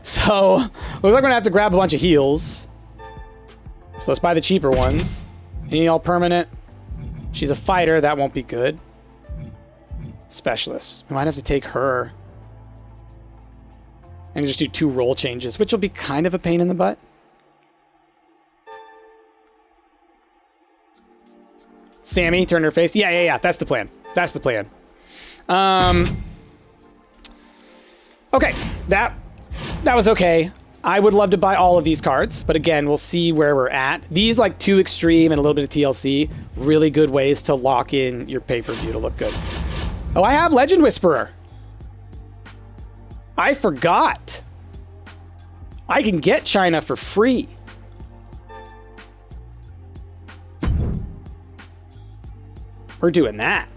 So, looks like we're going to have to grab a bunch of heels. So let's buy the cheaper ones. Any all permanent? She's a fighter. That won't be good. Specialist. We might have to take her. And just do 2 role changes, which will be kind of a pain in the butt. Sammy, turn her face. Yeah. That's the plan. That's the plan. Okay. That was okay. I would love to buy all of these cards, but again, we'll see where we're at. These like 2 extreme and a little bit of TLC, really good ways to lock in your pay-per-view to look good. Oh, I have Legend Whisperer. I forgot. I can get China for free. We're doing that.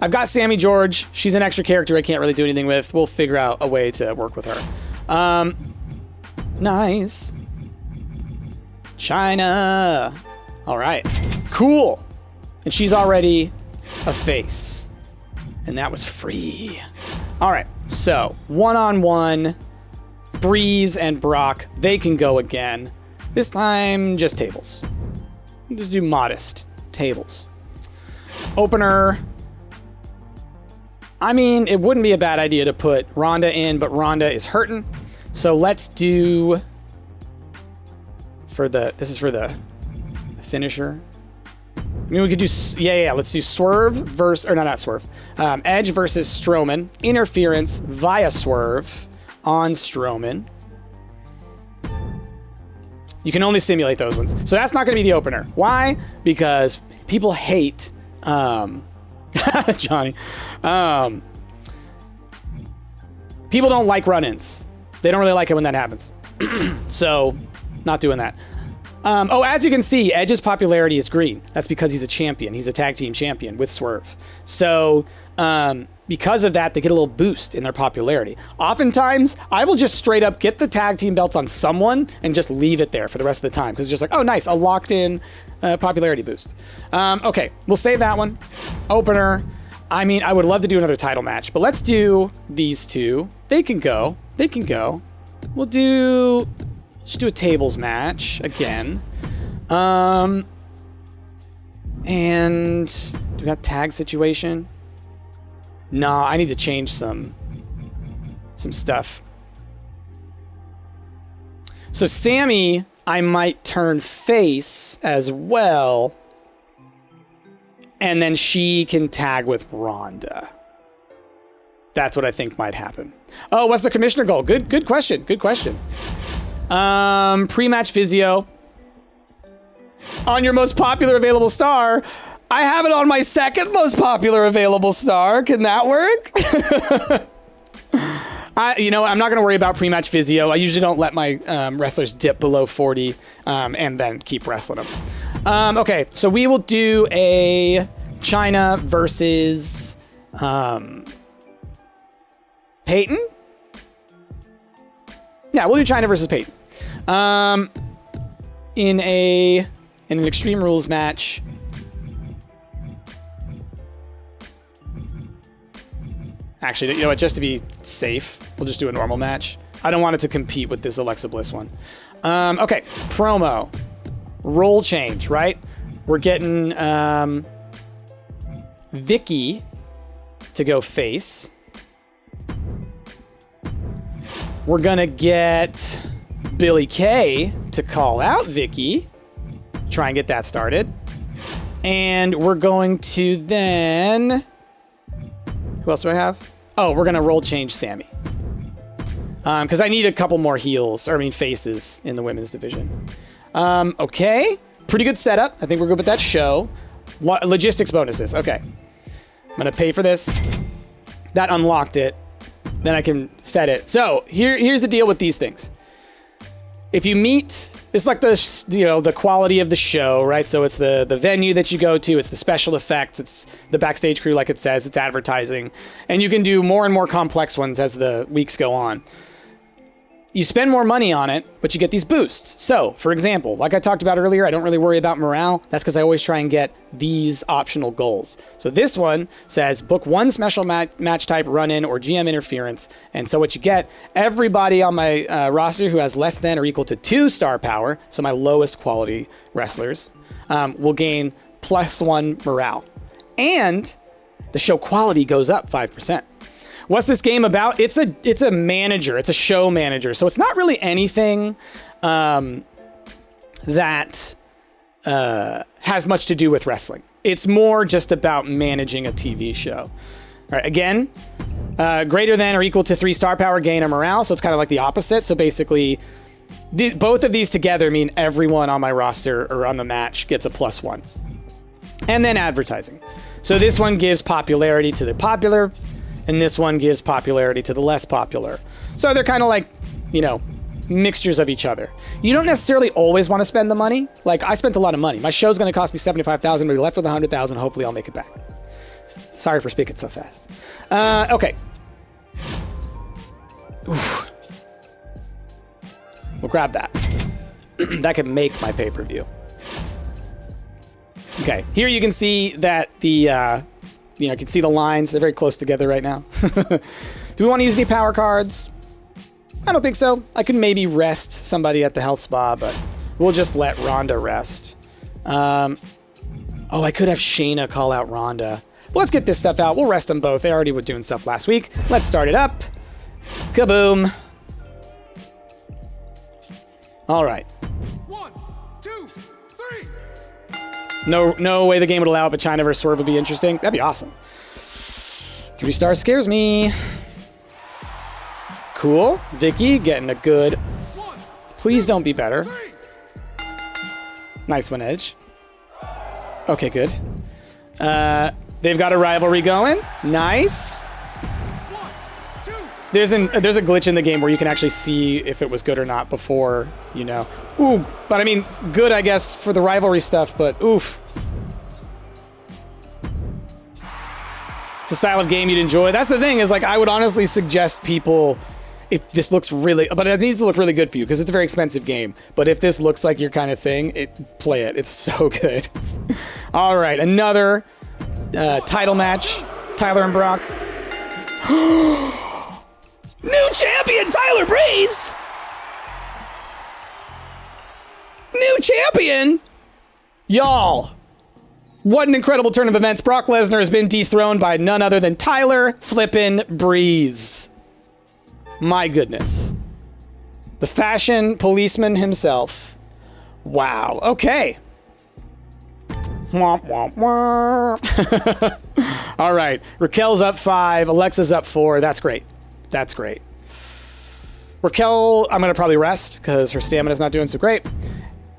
I've got Sammy George. She's an extra character I can't really do anything with. We'll figure out a way to work with her. Nice. China. All right. Cool. And she's already a face. And that was free. All right. So, one-on-one, Breeze and Brock, they can go again. This time, just tables. Just do modest tables. Opener. I mean, it wouldn't be a bad idea to put Ronda in, but Ronda is hurting. So let's do this is for the finisher. I mean, we could do, let's do Swerve versus, or no, not Swerve. Edge versus Strowman. Interference via Swerve on Strowman. You can only simulate those ones. So that's not going to be the opener. Why? Because people hate, Johnny. People don't like run-ins. They don't really like it when that happens. So, not doing that. As you can see, Edge's popularity is green. That's because he's a champion. He's a tag team champion with Swerve. So, because of that, they get a little boost in their popularity. Oftentimes, I will just straight up get the tag team belts on someone and just leave it there for the rest of the time. Because it's just like, oh, nice, a locked-in popularity boost. Okay, we'll save that one. Opener. I mean, I would love to do another title match, but let's do these two. They can go. They can go. We'll just do a tables match again. And do we got tag situation? No, I need to change some stuff. So Sammy, I might turn face as well. And then she can tag with Ronda. That's what I think might happen. Oh, what's the commissioner goal? Good question. Good question. Pre-match physio. On your most popular available star. I have it on my second most popular available star. Can that work? I'm not going to worry about pre-match physio. I usually don't let my wrestlers dip below 40 and then keep wrestling them. Okay, so we will do a China versus Peyton. Yeah, we'll do China versus Peyton. In an Extreme Rules match. Actually, you know what? Just to be safe, we'll just do a normal match. I don't want it to compete with this Alexa Bliss one. Okay, promo. Role change, right? We're getting Vicky to go face. We're gonna get Billy Kay to call out Vicky. Try and get that started. And we're going to then... Who else do I have? Oh, we're gonna role change Sammy. Because I need a couple more faces in the women's division. Okay. Pretty good setup. I think we're good with that show. Logistics bonuses. Okay. I'm gonna pay for this. That unlocked it. Then I can set it. So here's the deal with these things. If you meet, it's like the quality of the show, right? So it's the venue that you go to, it's the special effects, it's the backstage crew, like it says, it's advertising, and you can do more and more complex ones as the weeks go on. You spend more money on it, but you get these boosts. So, for example, like I talked about earlier, I don't really worry about morale. That's because I always try and get these optional goals. So this one says, book one special match type run-in or GM interference. And so what you get, everybody on my roster who has less than or equal to 2 star power, so my lowest quality wrestlers, will gain +1 morale. And the show quality goes up 5%. What's this game about? It's a manager. It's a show manager. So it's not really anything that has much to do with wrestling. It's more just about managing a TV show. All right, again, greater than or equal to 3 star power, gain or morale. So it's kind of like the opposite. So basically, both of these together mean everyone on my roster or on the match gets a +1. And then advertising. So this one gives popularity to the popular, and this one gives popularity to the less popular. So they're kind of like, mixtures of each other. You don't necessarily always want to spend the money. Like, I spent a lot of money. My show's going to cost me $75,000. We're left with $100,000. Hopefully I'll make it back. Sorry for speaking so fast. Okay. Oof. We'll grab that. That could make my pay-per-view. Okay, here you can see that the, you can see the lines. They're very close together right now. Do we want to use any power cards? I don't think so. I could maybe rest somebody at the health spa, but we'll just let Ronda rest. Oh, I could have Shayna call out Ronda. But let's get this stuff out. We'll rest them both. They already were doing stuff last week. Let's start it up. Kaboom. All right. 1, 2, 3. No way the game would allow it, but China versus Swerve would be interesting. That'd be awesome. 3 stars scares me. Cool. Vicky getting a good. Please don't be better. Nice one, Edge. Okay, good. They've got a rivalry going. Nice. There's a glitch in the game where you can actually see if it was good or not before, Ooh, but I mean, good, I guess, for the rivalry stuff, but oof. It's a style of game you'd enjoy. That's the thing, is like, I would honestly suggest people, if this looks really, but it needs to look really good for you because it's a very expensive game. But if this looks like your kind of thing, play it. It's so good. All right, another title match. Tyler and Brock. New champion, Tyler Breeze! New champion? Y'all, what an incredible turn of events. Brock Lesnar has been dethroned by none other than Tyler flippin' Breeze. My goodness. The fashion policeman himself. Wow, okay. Womp, womp, womp. All right, Raquel's up 5, Alexa's up 4. That's great. That's great. Raquel, I'm going to probably rest because her stamina's not doing so great.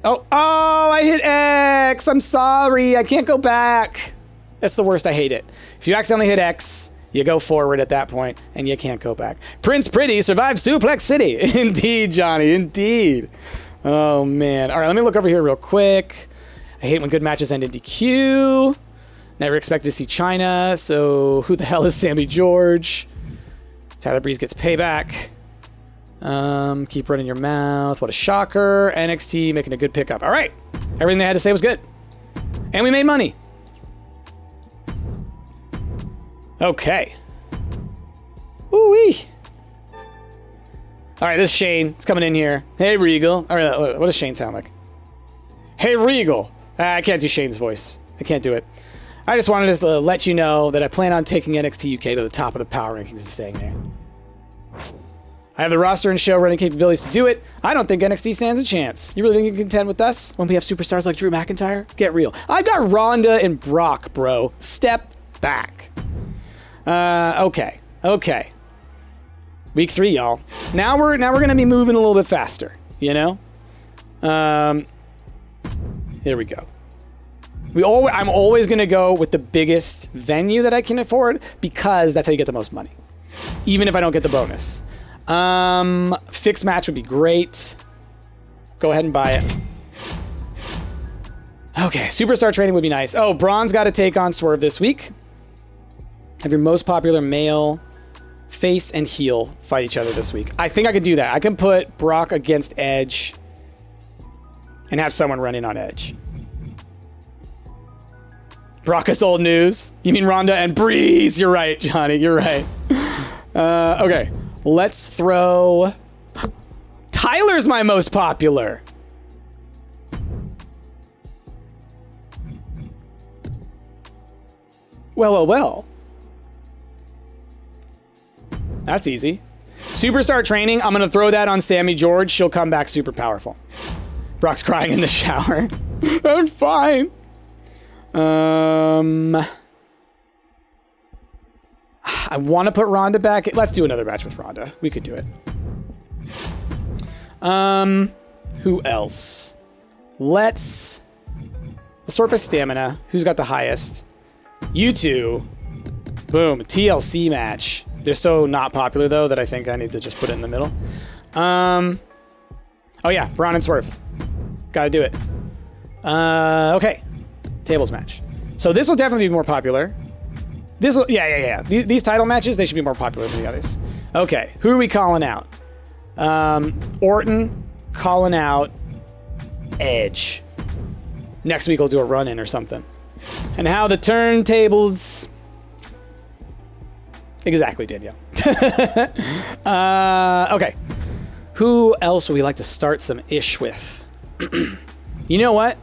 Oh, I hit X. I'm sorry. I can't go back. That's the worst. I hate it. If you accidentally hit X, you go forward at that point and you can't go back. Prince Pretty survived Suplex City. Indeed, Johnny. Indeed. Oh, man. All right, let me look over here real quick. I hate when good matches end in DQ. Never expected to see China. So who the hell is Sammy George? Tyler Breeze gets payback. Keep running your mouth. What a shocker. NXT making a good pickup. All right. Everything they had to say was good. And we made money. Okay. Ooh-wee. All right, this is Shane. It's coming in here. Hey, Regal. All right, what does Shane sound like? Hey, Regal. I can't do Shane's voice. I can't do it. I just wanted to let you know that I plan on taking NXT UK to the top of the power rankings and staying there. I have the roster and show running capabilities to do it. I don't think NXT stands a chance. You really think you can contend with us when we have superstars like Drew McIntyre? Get real. I've got Ronda and Brock, bro. Step back. Okay. Week 3, y'all. Now we're gonna be moving a little bit faster. Here we go. I'm always going to go with the biggest venue that I can afford because that's how you get the most money, even if I don't get the bonus. Fixed match would be great. Go ahead and buy it. Okay, superstar training would be nice. Oh, Braun's got to take on Swerve this week. Have your most popular male face and heel fight each other this week. I think I could do that. I can put Brock against Edge and have someone running on Edge. Brock is old news. You mean Ronda and Breeze? You're right, Johnny. You're right. Okay, let's throw... Tyler's my most popular. Well. That's easy. Superstar training, I'm going to throw that on Sammy George. She'll come back super powerful. Brock's crying in the shower. I'm fine. I want to put Ronda back. Let's do another match with Ronda. We could do it. Who else? Let's sort by stamina. Who's got the highest? You two. Boom. TLC match. They're so not popular though that I think I need to just put it in the middle. Oh yeah, Braun and Swerve. Gotta do it. Okay. Tables match. So this will definitely be more popular. This, yeah. These title matches, they should be more popular than the others. Okay, who are we calling out? Orton calling out Edge. Next week we'll do a run-in or something. And how the turntables exactly did, yeah. Okay. Who else would we like to start some ish with? You know what?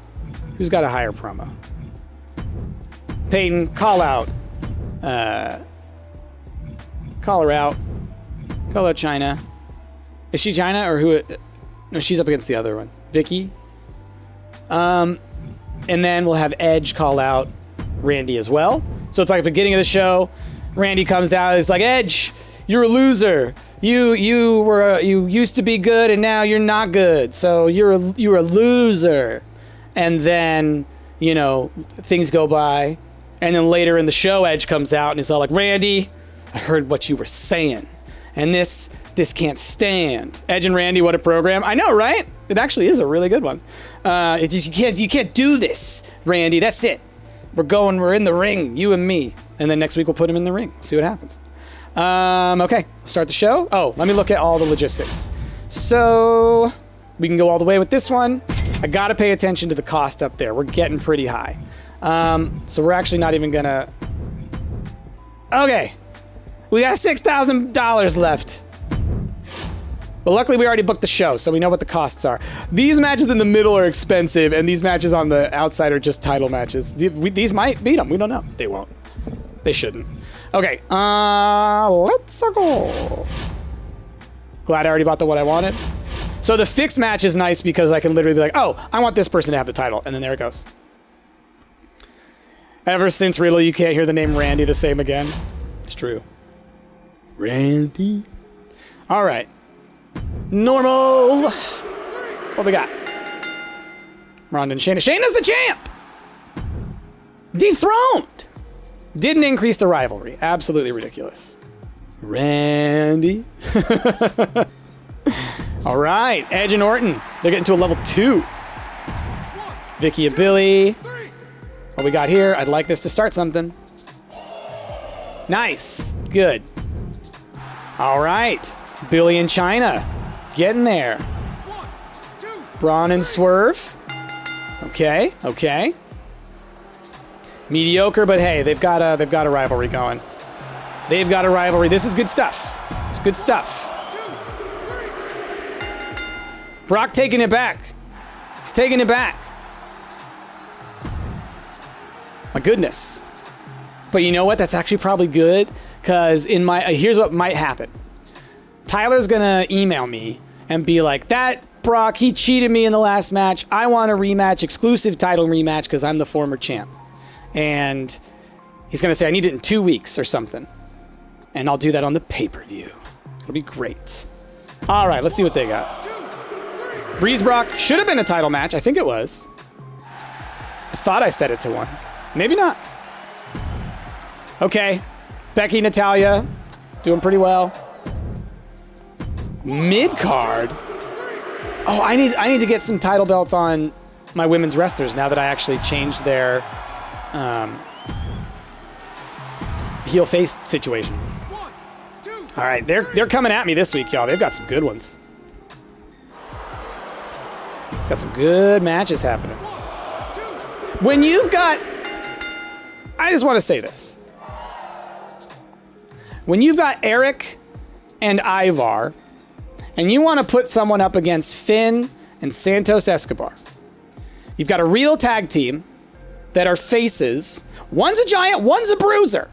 Who's got a higher promo? Peyton, call out. Call her out. Call out China. Is she China or who? No, she's up against the other one. Vicky. And then we'll have Edge call out Randy as well. So it's like the beginning of the show. Randy comes out. It's like, Edge, you're a loser. You used to be good and now you're not good. So you're a loser. And then, you know, things go by. And then later in the show, Edge comes out and he's all like, Randy, I heard what you were saying. And this can't stand. Edge and Randy, what a program. I know, right? It actually is a really good one. It's just, you can't do this, Randy. That's it. We're in the ring, you and me. And then next week we'll put him in the ring. See what happens. Okay, start the show. Oh, let me look at all the logistics. So we can go all the way with this one. I gotta pay attention to the cost up there. We're getting pretty high. So we're actually not even gonna... Okay. We got $6,000 left. But luckily we already booked the show, so we know what the costs are. These matches in the middle are expensive, and these matches on the outside are just title matches. These might beat them. We don't know. They won't. They shouldn't. Okay, let's go. Glad I already bought the what I wanted. So the fixed match is nice because I can literally be like, oh, I want this person to have the title, and then there it goes. Ever since, really, you can't hear the name Randy the same again. It's true. Randy. All right. Normal. What we got? Ronda and Shayna. Shayna's the champ. Dethroned. Didn't increase the rivalry. Absolutely ridiculous. Randy. All right. Edge and Orton. They're getting to a level 2. Vicky and Billy. What we got here? I'd like this to start something. Nice. Good. All right. Billy and China. Getting there. Braun and Swerve. Okay. Okay. Mediocre, but hey, they've got a rivalry going. They've got a rivalry. This is good stuff. It's good stuff. Brock taking it back. He's taking it back. My goodness. But you know what? That's actually probably good, because here's what might happen. Tyler's gonna email me and be like, that Brock, he cheated me in the last match. I want a rematch, exclusive title rematch, because I'm the former champ. And he's gonna say, I need it in 2 weeks or something. And I'll do that on the pay-per-view. It'll be great. All right, let's see what they got. Breeze Brock should have been a title match. I think it was. I thought I set it to 1. Maybe not. Okay. Becky, Natalya, doing pretty well. Mid-card. Oh, I need to get some title belts on my women's wrestlers now that I actually changed their heel-face situation. All right, they're coming at me this week, y'all. They've got some good ones. Got some good matches happening. When you've got... I just want to say this. When you've got Eric and Ivar, and you want to put someone up against Finn and Santos Escobar, you've got a real tag team that are faces. One's a giant, one's a bruiser.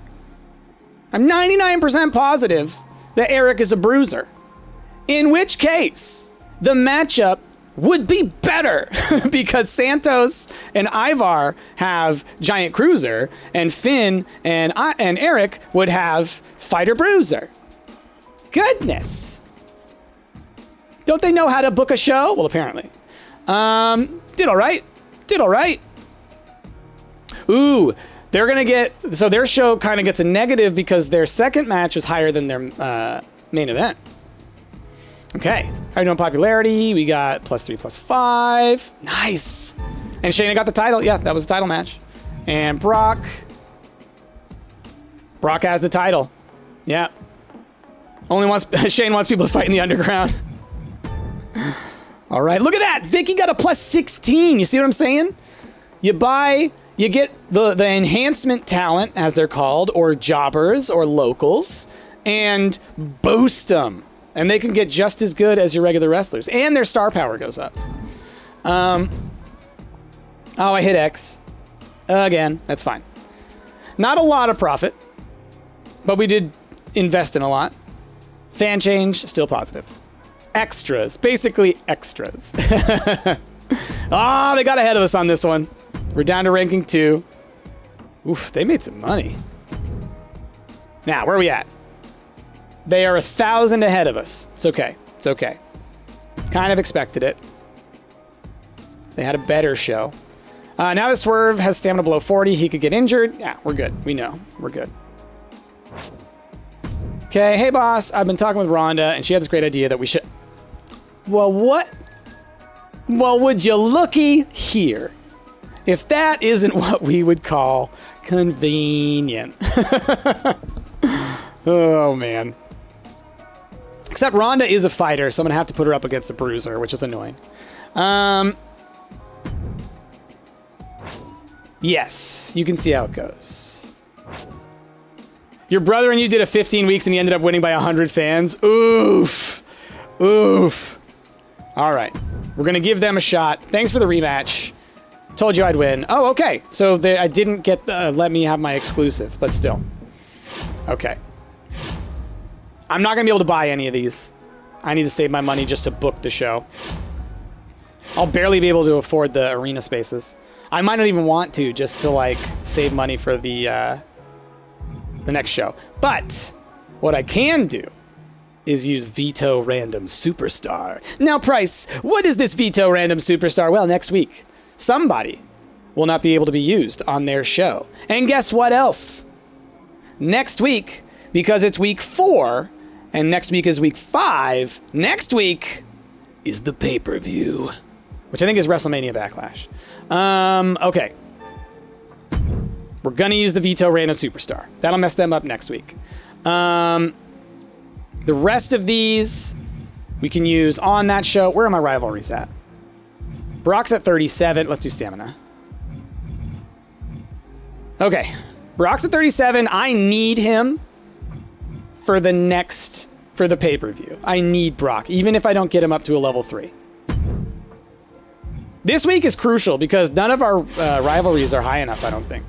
I'm 99% positive that Eric is a bruiser. In which case, the matchup would be better because Santos and Ivar have Giant Cruiser, and Finn and Eric would have Fighter Bruiser. Goodness. Don't they know how to book a show? Well, apparently. Did all right. Did all right. Ooh, they're going to get... So their show kind of gets a negative because their second match was higher than their main event. Okay. How are you doing popularity? We got +3, +5. Nice. And Shayna got the title. Yeah, that was a title match. And Brock Brock has the title. Yeah. Shane wants people to fight in the underground. All right, look at that. Vicky got a plus 16. You see what I'm saying? You get the enhancement talent, as they're called, or jobbers or locals, and boost them. And they can get just as good as your regular wrestlers. And their star power goes up. Oh, I hit X. Again, that's fine. Not a lot of profit, but we did invest in a lot. Fan change, still positive. Extras, basically extras. Ah, they got ahead of us on this one. We're down to ranking 2. Oof, they made some money. Now, where are we at? They are 1,000 ahead of us. It's okay. It's okay. Kind of expected it. They had a better show. Now that Swerve has stamina below 40, he could get injured. Yeah, we're good. We know. We're good. Okay, hey boss, I've been talking with Rhonda, and she had this great idea that we should... Well, what? Well, would you looky here? If that isn't what we would call convenient. Oh, man. Except Rhonda is a fighter, so I'm going to have to put her up against a bruiser, which is annoying. Yes, you can see how it goes. Your brother and you did a 15 weeks and you ended up winning by 100 fans. Oof. Oof. All right. We're going to give them a shot. Thanks for the rematch. Told you I'd win. Oh, okay. So I didn't get let me have my exclusive, but still. Okay. I'm not going to be able to buy any of these. I need to save my money just to book the show. I'll barely be able to afford the arena spaces. I might not even want to, just to, like, save money for the next show. But what I can do is use Veto Random Superstar. Now, Price, what is this Veto Random Superstar? Well, next week, somebody will not be able to be used on their show. And guess what else? Next week, because it's week 4, and next week is week 5, next week is the pay-per-view, which I think is WrestleMania Backlash. Okay. We're gonna use the Veto Random Superstar. That'll mess them up next week. The rest of these we can use on that show. Where are my rivalries at? Brock's at 37. Let's do stamina. Okay. Brock's at 37. I need him for the pay-per-view. I need Brock, even if I don't get him up to a level 3. This week is crucial because none of our rivalries are high enough, I don't think.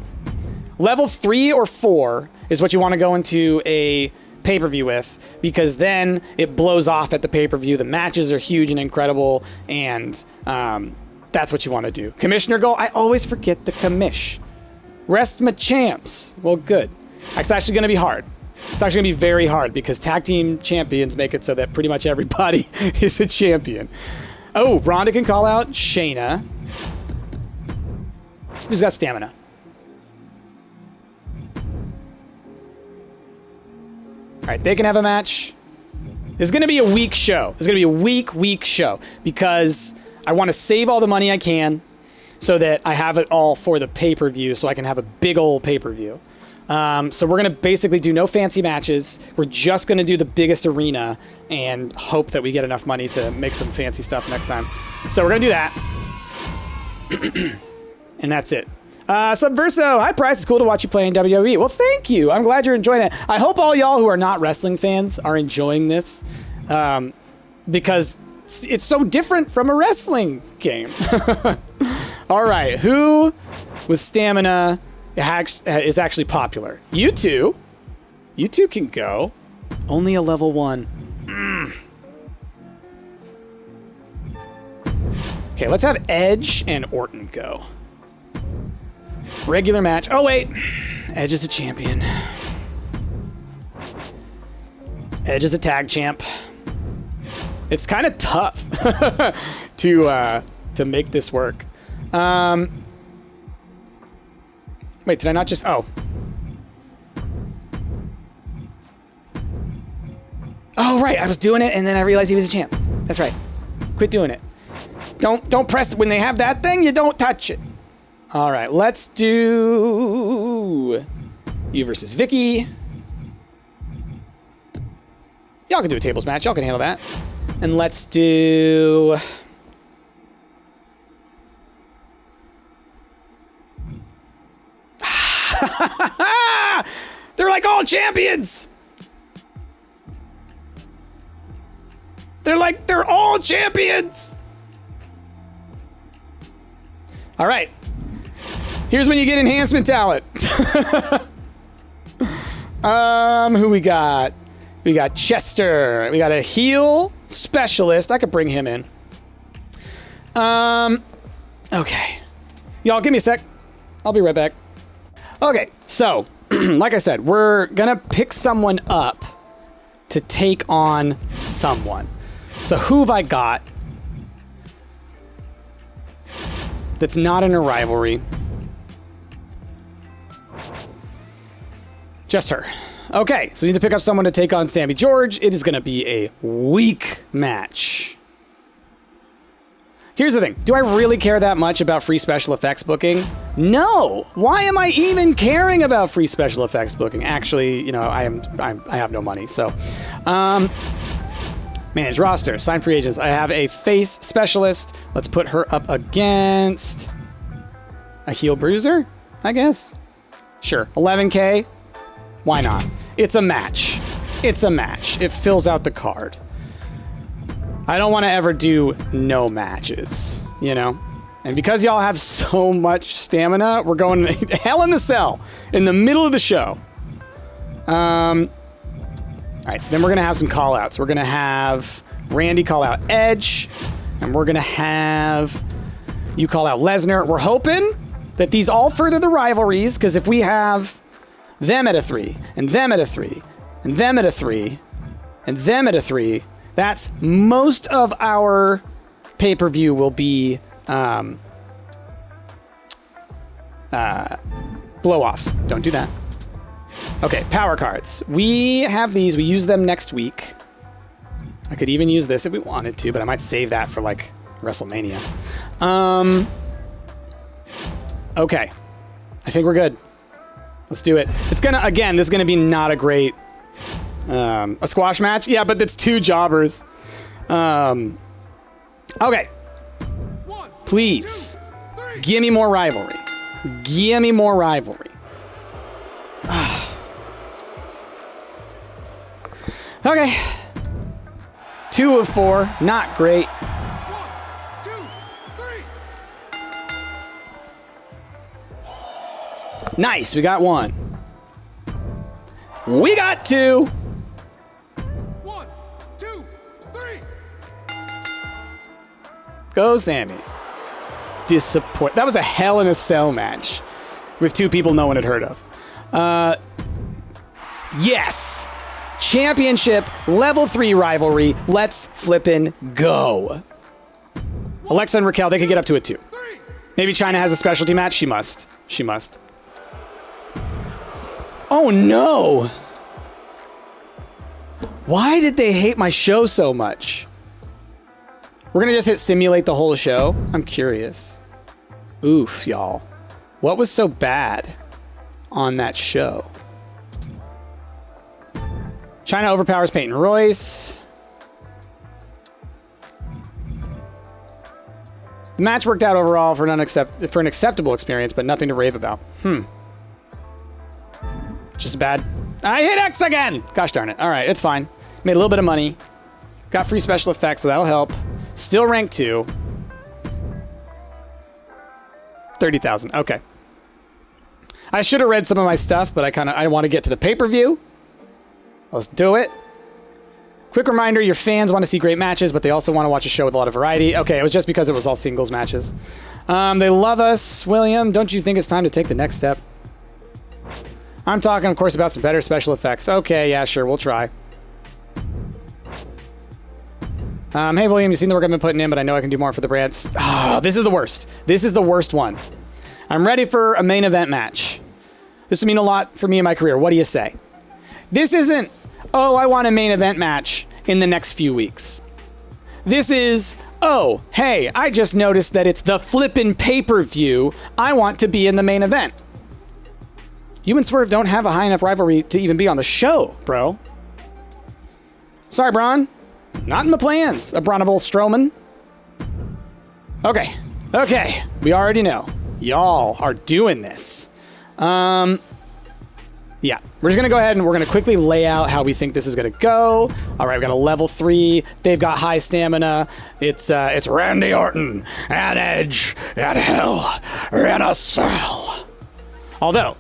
Level 3 or 4 is what you want to go into a pay-per-view with, because then it blows off at the pay-per-view. The matches are huge and incredible, and that's what you want to do. Commissioner goal, I always forget the commish. Rest my champs. Well, good. It's actually going to be hard. It's actually going to be very hard because tag team champions make it so that pretty much everybody is a champion. Oh, Rhonda can call out Shayna. Who's got stamina? All right, they can have a match. It's going to be a weak show. It's going to be a weak show because I want to save all the money I can so that I have it all for the pay-per-view so I can have a big old pay-per-view. So we're going to basically do no fancy matches. We're just going to do the biggest arena and hope that we get enough money to make some fancy stuff next time. So we're going to do that. And that's it. Subverso, hi Price, it's cool to watch you play in WWE. Well, thank you. I'm glad you're enjoying it. I hope all y'all who are not wrestling fans are enjoying this because it's so different from a wrestling game. All right, who with stamina is actually popular? You two can go. Only a level 1. Okay, let's have Edge and Orton go. Regular match. Oh, wait. Edge is a champion. Edge is a tag champ. It's kind of tough to make this work. Wait, did I not just... Oh. Oh, right. I was doing it, and then I realized he was a champ. That's right. Quit doing it. Don't press... When they have that thing, you don't touch it. All right, let's do you versus Vicky. Y'all can do a tables match. Y'all can handle that. And let's do... They're like all champions! They're all champions! All right. Here's when you get enhancement talent. Who we got? We got Chester. We got a heal specialist. I could bring him in. Okay. Y'all, give me a sec. I'll be right back. Okay, so, like I said, we're gonna pick someone up to take on someone. So who have I got that's not in a rivalry? Just her. Okay, so we need to pick up someone to take on Sammy George. It is going to be a weak match. Here's the thing. Do I really care that much about free special effects booking? No. Why am I even caring about free special effects booking? Actually, you know, I have no money, so. Manage roster, sign free agents. I have a face specialist. Let's put her up against a heel bruiser, I guess. Sure, 11K. Why not? It's a match. It's a match. It fills out the card. I don't want to ever do no matches, you know? And because y'all have so much stamina, we're going Hell in the Cell in the middle of the show. All right, so then we're going to have some call-outs. We're going to have Randy call out Edge, and we're going to have you call out Lesnar. We're hoping that these all further the rivalries, because if we have them at a 3, and them at a 3, and them at a 3, and them at a 3, that's most of our pay-per-view will be blow-offs. Don't do that. Okay, power cards. We have these. We use them next week. I could even use this if we wanted to, but I might save that for, like, WrestleMania. Okay. I think we're good. Let's do it. It's gonna, again, this is gonna be not a great, a squash match. Yeah, but it's 2 jobbers. Okay. Please. Give me more rivalry. Give me more rivalry. Okay. 2 of 4. Not great. 1, 2, 3. Nice. We got 1. We got 2. 1, 2, 3. Go, Sammy. Disappoint. That was a Hell in a Cell match with 2 people no one had heard of. Yes. Championship level 3 rivalry. Let's flippin' go. Alexa and Raquel, they could get up to a 2. Maybe China has a specialty match. She must. She must. Oh no. Why did they hate my show so much? We're gonna just hit simulate the whole show? I'm curious. Oof, y'all. What was so bad on that show? China overpowers Peyton Royce. The match worked out overall for an acceptable experience, but nothing to rave about. Just bad. I hit X again! Gosh darn it. All right, it's fine. Made a little bit of money. Got free special effects, so that'll help. Still rank 2. 30,000. Okay. I should have read some of my stuff, but I want to get to the pay-per-view. Let's do it. Quick reminder, your fans want to see great matches, but they also want to watch a show with a lot of variety. Okay, it was just because it was all singles matches. They love us. William, don't you think it's time to take the next step? I'm talking, of course, about some better special effects. Okay, yeah, sure, we'll try. Hey, William, you've seen the work I've been putting in, but I know I can do more for the brands. Oh, this is the worst. This is the worst one. I'm ready for a main event match. This would mean a lot for me in my career. What do you say? This isn't, oh, I want a main event match in the next few weeks. This is, oh, hey, I just noticed that it's the flippin' pay-per-view. I want to be in the main event. You and Swerve don't have a high enough rivalry to even be on the show, bro. Sorry, Braun. Not in the plans. A Braunable Strowman. Okay. Okay. We already know. Y'all are doing this. Yeah, we're just gonna go ahead and we're gonna quickly lay out how we think this is gonna go. All right, we got a level 3. They've got high stamina. It's Randy Orton and Edge and Hell in a Cell. Although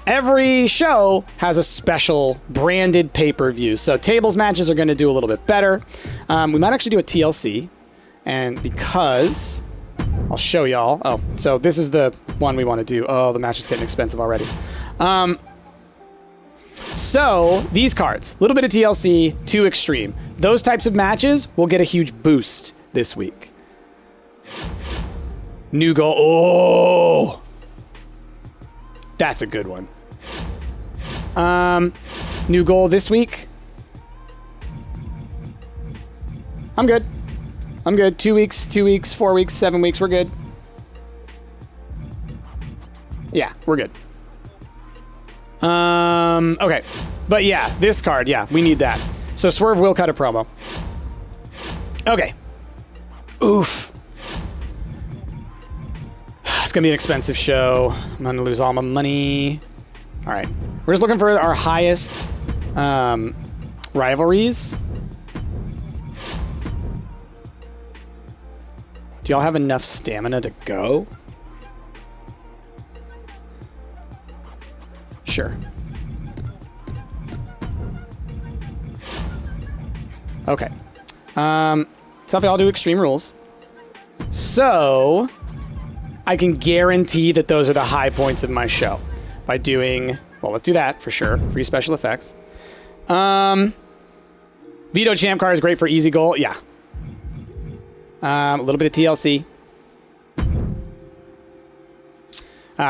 every show has a special branded pay-per-view, so tables matches are gonna do a little bit better. We might actually do a TLC, and because I'll show y'all. Oh, so this is the one we want to do. Oh, the match is getting expensive already. So, these cards, a little bit of TLC, 2 Extreme. Those types of matches will get a huge boost this week. New goal. Oh! That's a good one. New goal this week. I'm good. I'm good. 2 weeks, 2 weeks, 4 weeks, 7 weeks. We're good. Yeah, we're good. Okay. But yeah, this card, yeah, we need that. So Swerve will cut a promo. Okay. Oof. It's gonna be an expensive show. I'm gonna lose all my money. All right. We're just looking for our highest rivalries. Do y'all have enough stamina to go? Sure. Okay. So if y'all do Extreme Rules. So I can guarantee that those are the high points of my show by doing, well, let's do that for sure. Free special effects. Veto Champ card is great for easy goal. Yeah. A little bit of TLC.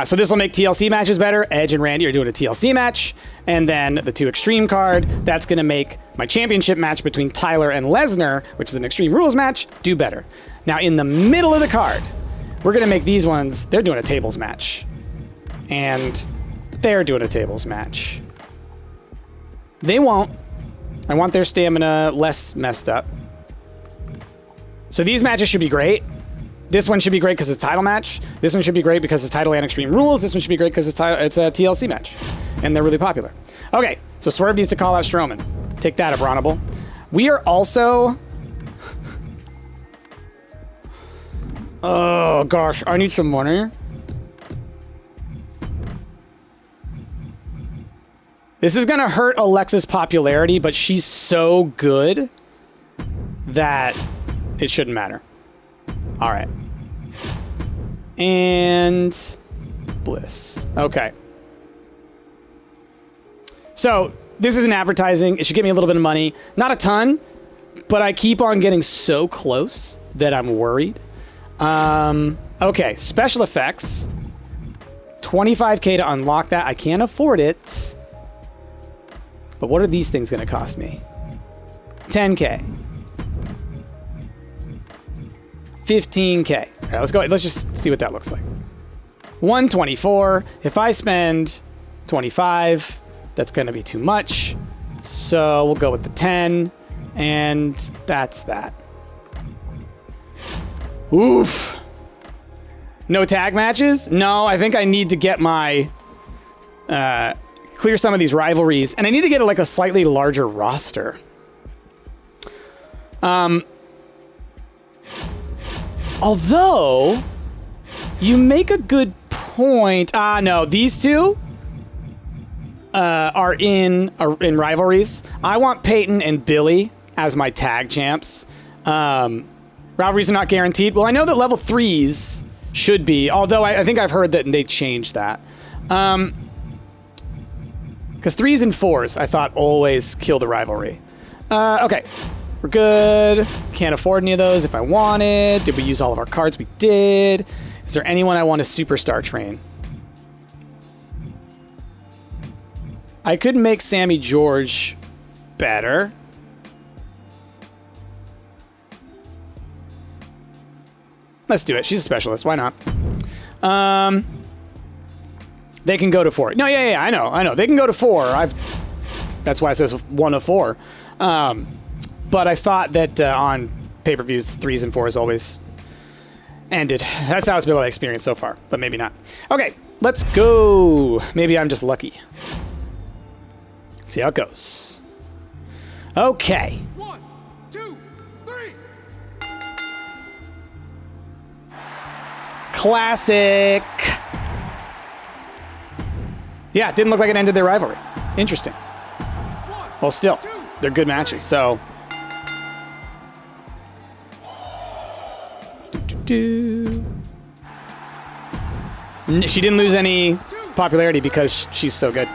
So this will make TLC matches better. Edge and Randy are doing a TLC match. And then the 2 Extreme card, that's going to make my championship match between Tyler and Lesnar, which is an Extreme Rules match, do better. Now, in the middle of the card, we're going to make these ones, they're doing a tables match. And they're doing a tables match. They won't. I want their stamina less messed up. So these matches should be great. This one should be great because it's a title match. This one should be great because it's title and Extreme Rules. This one should be great because it's a TLC match. And they're really popular. Okay, so Swerve needs to call out Strowman. Take that, Abronable. We are also... Oh, gosh. I need some money. This is going to hurt Alexa's popularity, but she's so good that it shouldn't matter. All right. And Bliss. Okay. So this is an advertising. It should give me a little bit of money. Not a ton, but I keep on getting so close that I'm worried. Okay. Special effects. $25K to unlock that. I can't afford it. But what are these things going to cost me? $10K. $15K. All right, let's go. Let's just see what that looks like. 124. If I spend 25, that's going to be too much. So we'll go with the 10, and that's that. Oof. No tag matches? No, I think I need to get my clear some of these rivalries, and I need to get like a slightly larger roster. Although, you make a good point. No, these two are in rivalries. I want Peyton and Billy as my tag champs. Rivalries are not guaranteed. Well, I know that level 3s should be, although I think I've heard that they changed that. Because 3s and 4s, I thought, always kill the rivalry. Okay. We're good. Can't afford any of those if I wanted. Did we use all of our cards? We did. Is there anyone I want to superstar train? I could make Sammy George better. Let's do it. She's a specialist. Why not? They can go to 4. No, yeah, I know. They can go to 4. That's why it says 1 of 4. But I thought that on pay-per-views, 3s and 4s always ended. That's how it's been my experience so far, but maybe not. Okay, let's go. Maybe I'm just lucky. See how it goes. Okay. 1, 2, 3. Classic. Yeah, it didn't look like it ended their rivalry. Interesting. Well, still, they're good matches, so. She didn't lose any popularity because she's so good.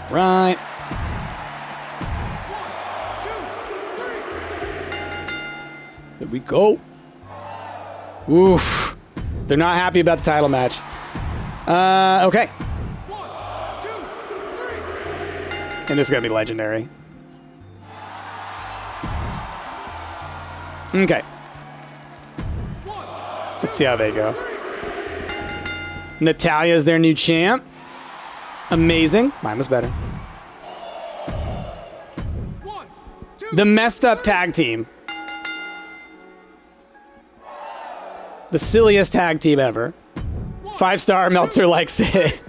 All right. There we go. Oof. They're not happy about the title match. Okay. 1, 2, 3. And this is going to be legendary. Okay. Let's see how they go. Natalia's their new champ. Amazing. Mine was better. 1, 2. The messed up tag team. The silliest tag team ever. 5-star Meltzer likes it.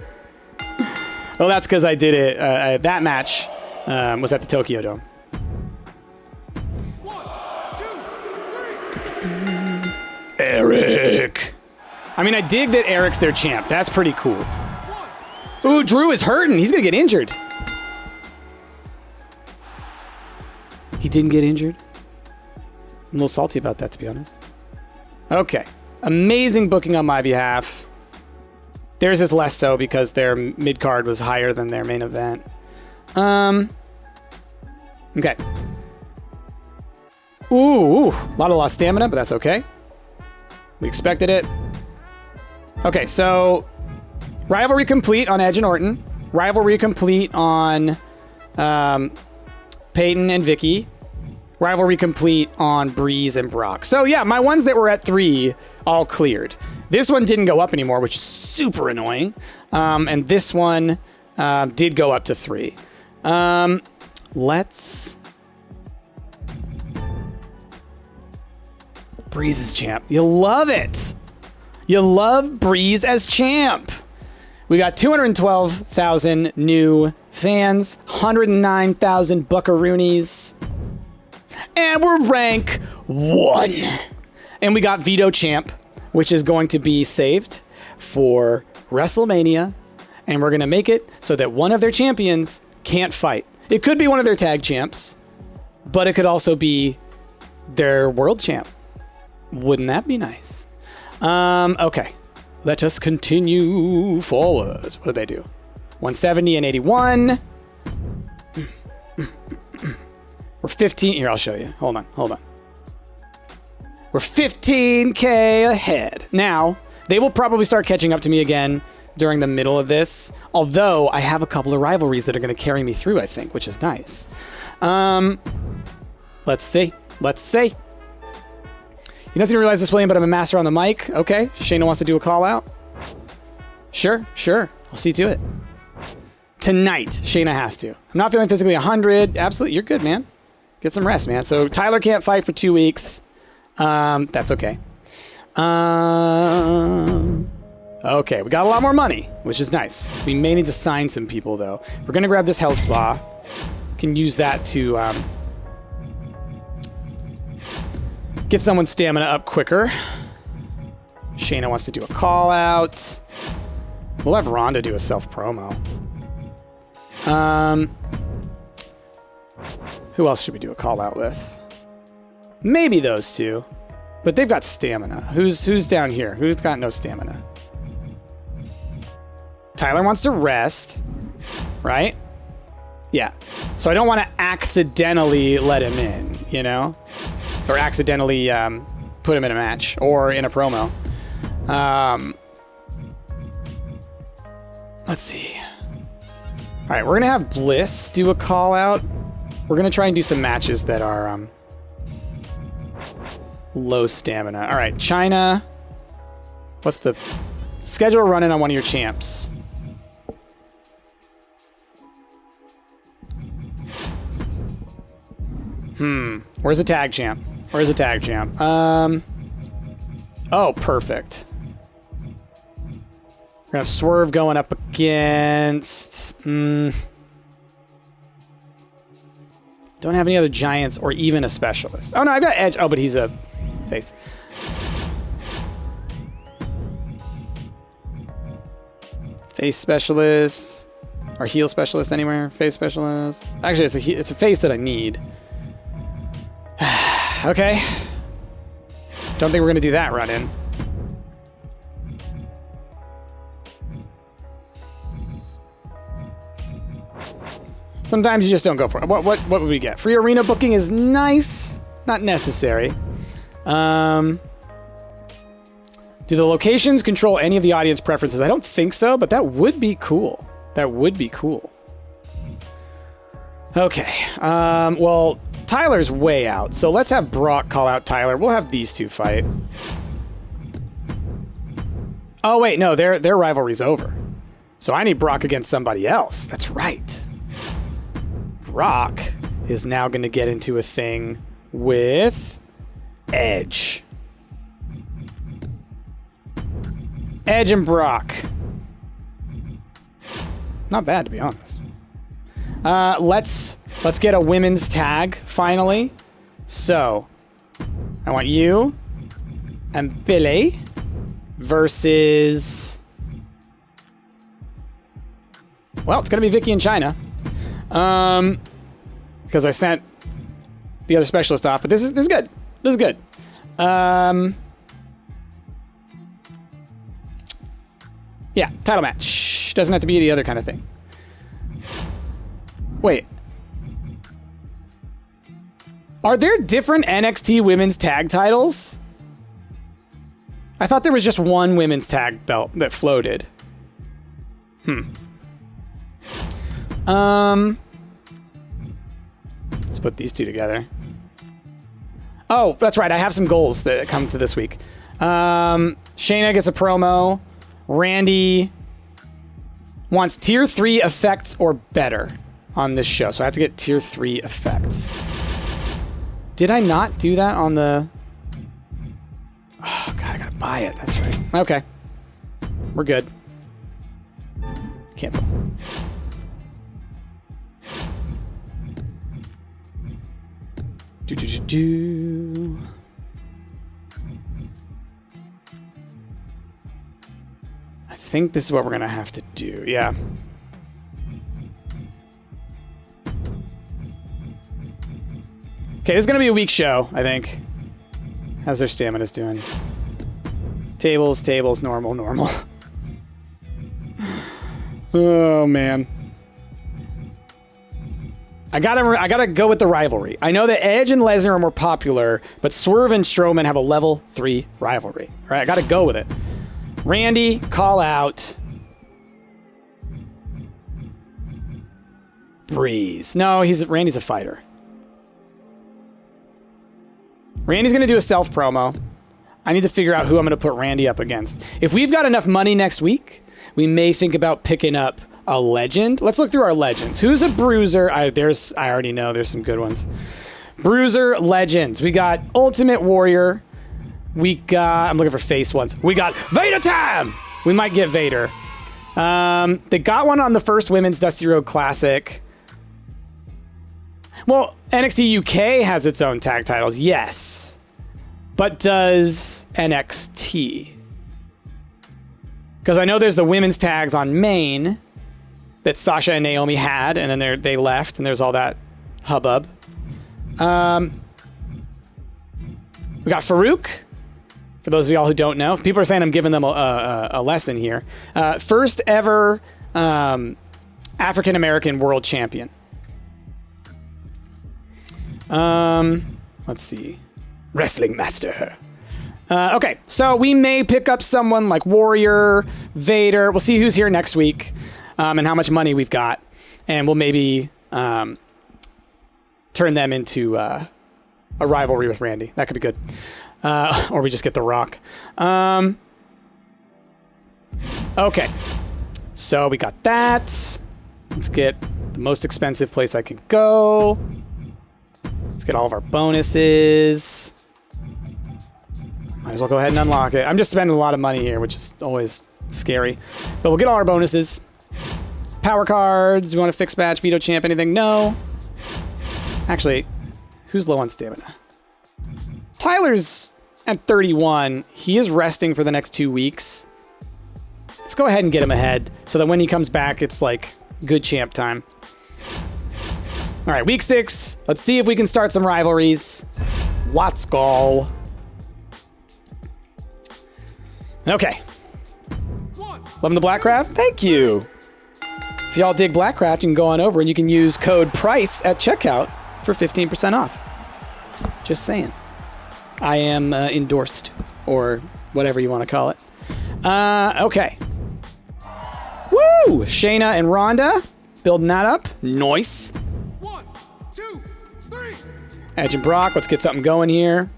Well, that's because I did it. That match was at the Tokyo Dome. 1, 2, 3. Eric. I mean, I dig that Eric's their champ. That's pretty cool. Ooh, Drew is hurting. He's going to get injured. He didn't get injured? I'm a little salty about that, to be honest. Okay. Amazing booking on my behalf. Theirs is less so because their mid-card was higher than their main event. Okay. Ooh, a lot of lost stamina, but that's okay. We expected it. Okay, so rivalry complete on Edge and Orton. Rivalry complete on Peyton and Vicky. Rivalry complete on Breeze and Brock. So yeah, my ones that were at 3 all cleared. This one didn't go up anymore, which is super annoying. And this one did go up to 3. Let's... Breeze as champ. You love it. You love Breeze as champ. We got 212,000 new fans, 109,000 buckaroonies, and we're rank 1. And we got Veto champ, which is going to be saved for WrestleMania, and we're going to make it so that one of their champions can't fight. It could be one of their tag champs, but it could also be their world champ. Wouldn't that be nice? Okay. Let us continue forward. What did they do? 170 and 81. We're 15. Here, I'll show you. Hold on. We're 15K ahead. Now, they will probably start catching up to me again during the middle of this. Although, I have a couple of rivalries that are going to carry me through, I think, which is nice. Let's see. He doesn't realize this, William, but I'm a master on the mic. Okay. Shayna wants to do a call out. Sure. I'll see to it. Tonight, Shayna has to. I'm not feeling physically 100. Absolutely. You're good, man. Get some rest, man. So Tyler can't fight for 2 weeks. That's okay. Okay. We got a lot more money, which is nice. We may need to sign some people, though. We're going to grab this health spa. Can use that to, get someone's stamina up quicker. Shayna wants to do a call out. We'll have Rhonda do a self-promo. Who else should we do a call out with? Maybe those two. But they've got stamina. Who's down here? Who's got no stamina? Tyler wants to rest. Right? Yeah. So I don't want to accidentally let him in, you know? Or accidentally put him in a match or in a promo. Let's see. All right, we're going to have Bliss do a call out. We're going to try and do some matches that are low stamina. All right, China. What's the schedule running on one of your champs? Where's the tag champ? Where's the tag champ? Oh, perfect. We're gonna have Swerve going up against... Don't have any other giants or even a specialist. Oh, no, I've got Edge. Oh, but he's a face. Face specialist. Or heel specialist anywhere? Face specialist. Actually, it's a face that I need. Okay. Don't think we're gonna do that run in. Sometimes you just don't go for it. What would we get? Free arena booking is nice, not necessary. Do the locations control any of the audience preferences? I don't think so, but that would be cool. That would be cool. Okay. Well, Tyler's way out, so let's have Brock call out Tyler. We'll have these two fight. Oh wait, no, their rivalry's over. So I need Brock against somebody else. That's right. Brock is now going to get into a thing with Edge. Edge and Brock. Not bad, to be honest. Let's get a women's tag, finally. So, I want you and Billy versus... Well, it's going to be Vicky and Chyna. Because I sent the other specialist off, but this is good. This is good. Yeah, title match. Doesn't have to be the other kind of thing. Wait. Are there different NXT women's tag titles? I thought there was just one women's tag belt that floated. Let's put these two together. Oh, that's right. I have some goals that come to this week. Shayna gets a promo. Randy wants tier 3 effects or better on this show. So I have to get tier 3 effects. Did I not do that on the... Oh, God, I gotta buy it. That's right. Okay. We're good. Cancel. Do. I think this is what we're gonna have to do. Yeah. Okay, this is gonna be a weak show, I think. How's their stamina's doing? Tables, normal. Oh, man. I gotta go with the rivalry. I know that Edge and Lesnar are more popular, but Swerve and Strowman have a level 3 rivalry. All right, I gotta go with it. Randy, call out. Breeze. No, Randy's a fighter. Randy's gonna do a self promo. I need to figure out who I'm gonna put Randy up against. If we've got enough money next week, we may think about picking up a legend. Let's look through our legends. Who's a bruiser? I already know there's some good ones. Bruiser legends. We got Ultimate Warrior. We got, I'm looking for face ones. We got Vader time. We might get Vader. They got one on the first Women's Dusty Road Classic. Well, NXT UK has its own tag titles, yes. But does NXT? Because I know there's the women's tags on Main that Sasha and Naomi had, and then they left, and there's all that hubbub. We got Farouk. For those of y'all who don't know, people are saying I'm giving them a lesson here. First ever African American world champion. Let's see. Wrestling master. Okay, so we may pick up someone like Warrior, Vader. We'll see who's here next week, and how much money we've got, and we'll maybe turn them into a rivalry with Randy. That could be good. Or we just get The Rock. Okay, so we got that. Let's get the most expensive place I can go. Let's get all of our bonuses. Might as well go ahead and unlock it. I'm just spending a lot of money here, which is always scary. But we'll get all our bonuses. Power cards. We want to fix match, veto champ, anything? No. Actually, who's low on stamina? Tyler's at 31. He is resting for the next 2 weeks. Let's go ahead and get him ahead so that when he comes back, it's like good champ time. All right, week 6. Let's see if we can start some rivalries. Let's go. Okay. Loving the Blackcraft? Thank you. If y'all dig Blackcraft, you can go on over and you can use code PRICE at checkout for 15% off. Just saying. I am endorsed, or whatever you want to call it. Okay. Woo! Shayna and Ronda building that up. Nice. 1, 2, 3. Edge and Brock, let's get something going here.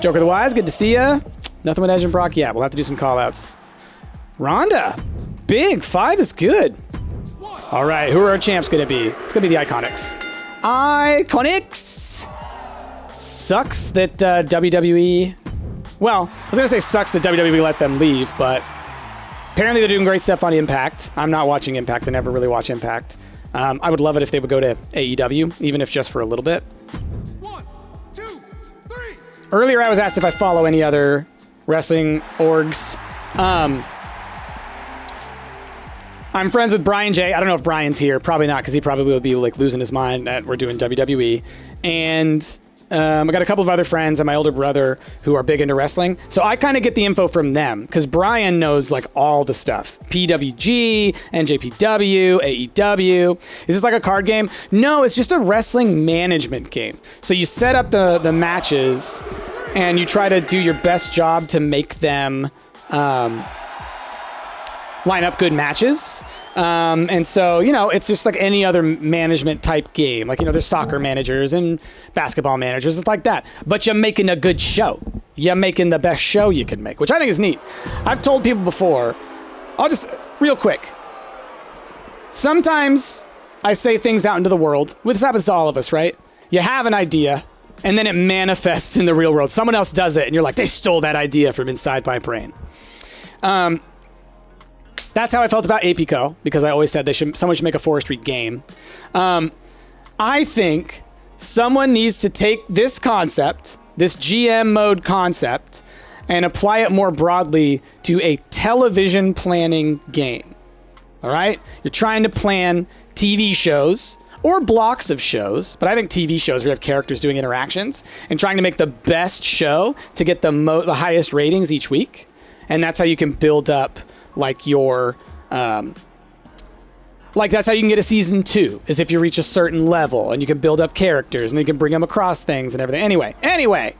Joker the Wise, good to see ya. Nothing with Edge and Brock yet. We'll have to do some call-outs. Ronda, big 5 is good. All right, who are our champs gonna be? It's gonna be the Iconics. Iconics. Sucks that WWE. Well, I was gonna say sucks that WWE let them leave, but apparently they're doing great stuff on Impact. I'm not watching Impact. I never really watch Impact. I would love it if they would go to AEW, even if just for a little bit. 1, 2, 3. Earlier, I was asked if I follow any other wrestling orgs. I'm friends with Brian J. I don't know if Brian's here. Probably not, because he probably will be like losing his mind that we're doing WWE. And I got a couple of other friends and my older brother who are big into wrestling. So I kind of get the info from them, because Brian knows like all the stuff. PWG, NJPW, AEW. Is this like a card game? No, it's just a wrestling management game. So you set up the matches and you try to do your best job to make them line up good matches. And so, you know, it's just like any other management type game. Like, you know, there's soccer managers and basketball managers. It's like that. But you're making a good show. You're making the best show you can make, which I think is neat. I've told people before, I'll just, real quick. Sometimes I say things out into the world. This happens to all of us, right? You have an idea, and then it manifests in the real world. Someone else does it, and you're like, they stole that idea from inside my brain. That's how I felt about APCO, because I always said someone should make a forestry game. I think someone needs to take this concept, this GM mode concept, and apply it more broadly to a television planning game. All right? You're trying to plan TV shows or blocks of shows, but I think TV shows where you have characters doing interactions and trying to make the best show to get the highest ratings each week. And that's how you can build up like your, like that's how you can get a season 2, is if you reach a certain level and you can build up characters and you can bring them across things and everything. Anyway,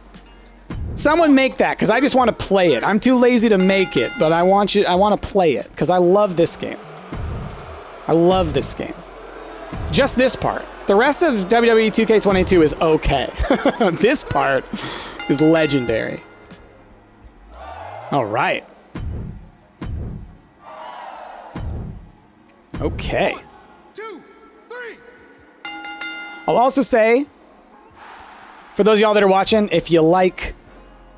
someone make that, because I just want to play it. I'm too lazy to make it, but I want to play it because I love this game. I love this game. Just this part. The rest of WWE 2k22 is okay. This part is legendary. All right. Okay. 1, 2, 3. I'll also say, for those of y'all that are watching, if you like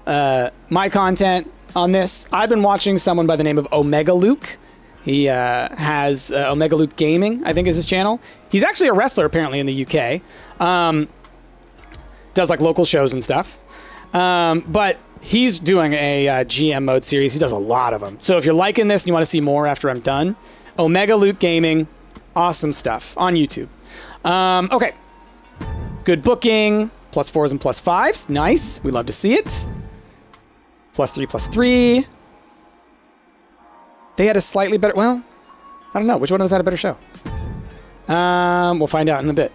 my content on this, I've been watching someone by the name of Omega Luke. He has Omega Luke Gaming, I think is his channel. He's actually a wrestler apparently in the UK. Does like local shows and stuff. But he's doing a GM mode series. He does a lot of them. So if you're liking this and you want to see more after I'm done, Omega Luke Gaming, awesome stuff on YouTube. Okay. Good booking. +4s and +5s. Nice. We love to see it. +3, +3. They had a slightly better... Well, I don't know. Which one was that a better show? We'll find out in a bit.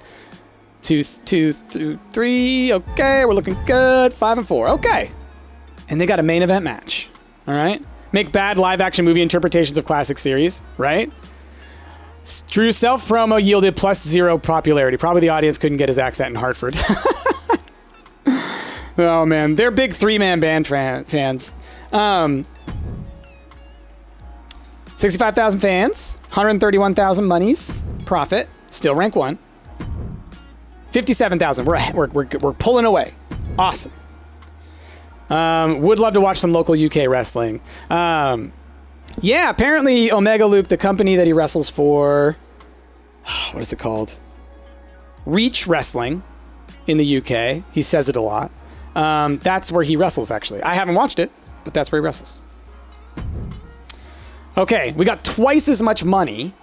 2 through 3. Okay, we're looking good. 5 and 4. Okay. And they got a main event match. All right. Make bad live-action movie interpretations of classic series, right? Drew self-promo yielded +0 popularity. Probably the audience couldn't get his accent in Hartford. Oh, man. They're big 3-man band fans. 65,000 fans. 131,000 monies. Profit. Still rank 1. 57,000. We're pulling away. Awesome. Would love to watch some local UK wrestling. Yeah, apparently Omega Luke, the company that he wrestles for, what is it called? Reach Wrestling in the UK. He says it a lot. That's where he wrestles, actually. I haven't watched it, but that's where he wrestles. Okay, we got twice as much money,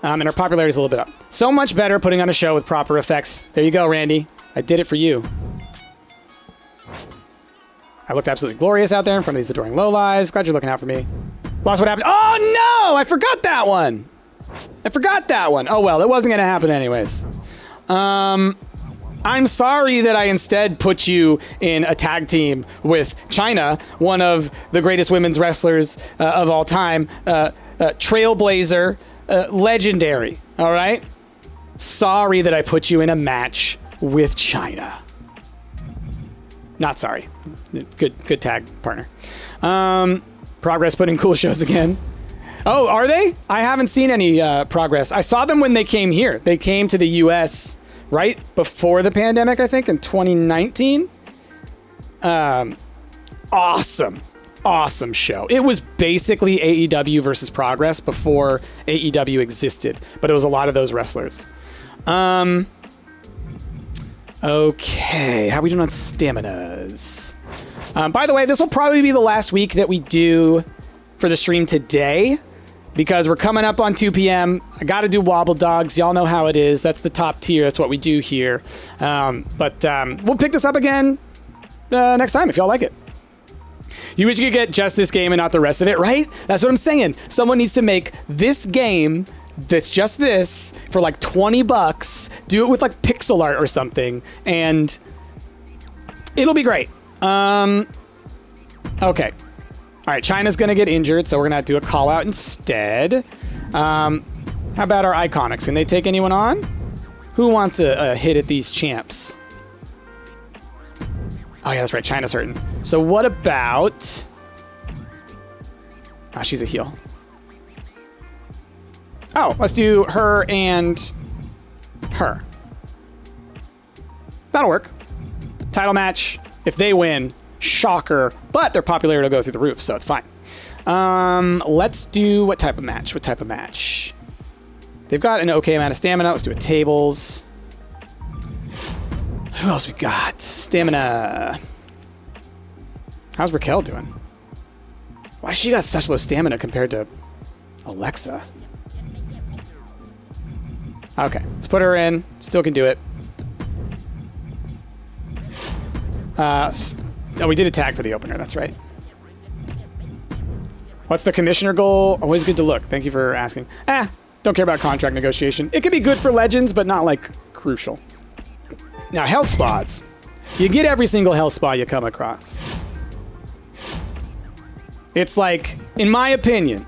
and our popularity is a little bit up. So much better putting on a show with proper effects. There you go, Randy. I did it for you. I looked absolutely glorious out there in front of these adoring lowlives. Glad you're looking out for me. Watch what happened. Oh, no! I forgot that one! Oh, well, it wasn't going to happen anyways. I'm sorry that I instead put you in a tag team with Chyna, one of the greatest women's wrestlers of all time, trailblazer, legendary, all right? Sorry that I put you in a match with Chyna. Not sorry. Good tag partner. Progress putting cool shows again. Oh, are they? I haven't seen any progress. I saw them when they came here. They came to the US right before the pandemic, I think, in 2019. Awesome show. It was basically AEW versus Progress before AEW existed, but it was a lot of those wrestlers. Okay, how are we doing on staminas? By the way, this will probably be the last week that we do for the stream today, because we're coming up on 2 p.m. I got to do Wobble Dogs. Y'all know how it is. That's the top tier. That's what we do here. But we'll pick this up again next time if y'all like it. You wish you could get just this game and not the rest of it, right? That's what I'm saying. Someone needs to make this game that's just this for like $20. Do it with like pixel art or something, and it'll be great. Okay. All right, China's going to get injured, so we're going to have to do a call out instead. How about our Iconics? Can they take anyone on? Who wants a hit at these champs? Oh, yeah, that's right. China's hurting. So what about... Ah, she's a heel. Oh, let's do her and her. That'll work. Title match. If they win, shocker. But their popularity will go through the roof, so it's fine. Let's do... What type of match? They've got an okay amount of stamina. Let's do a tables. Who else we got? Stamina. How's Raquel doing? Why she got such low stamina compared to Alexa? Okay, let's put her in. Still can do it. Oh, we did a tag for the opener. That's right. What's the commissioner goal? Always good to look. Thank you for asking. Don't care about contract negotiation. It could be good for Legends, but not, like, crucial. Now, health spas. You get every single health spa you come across. It's like, in my opinion,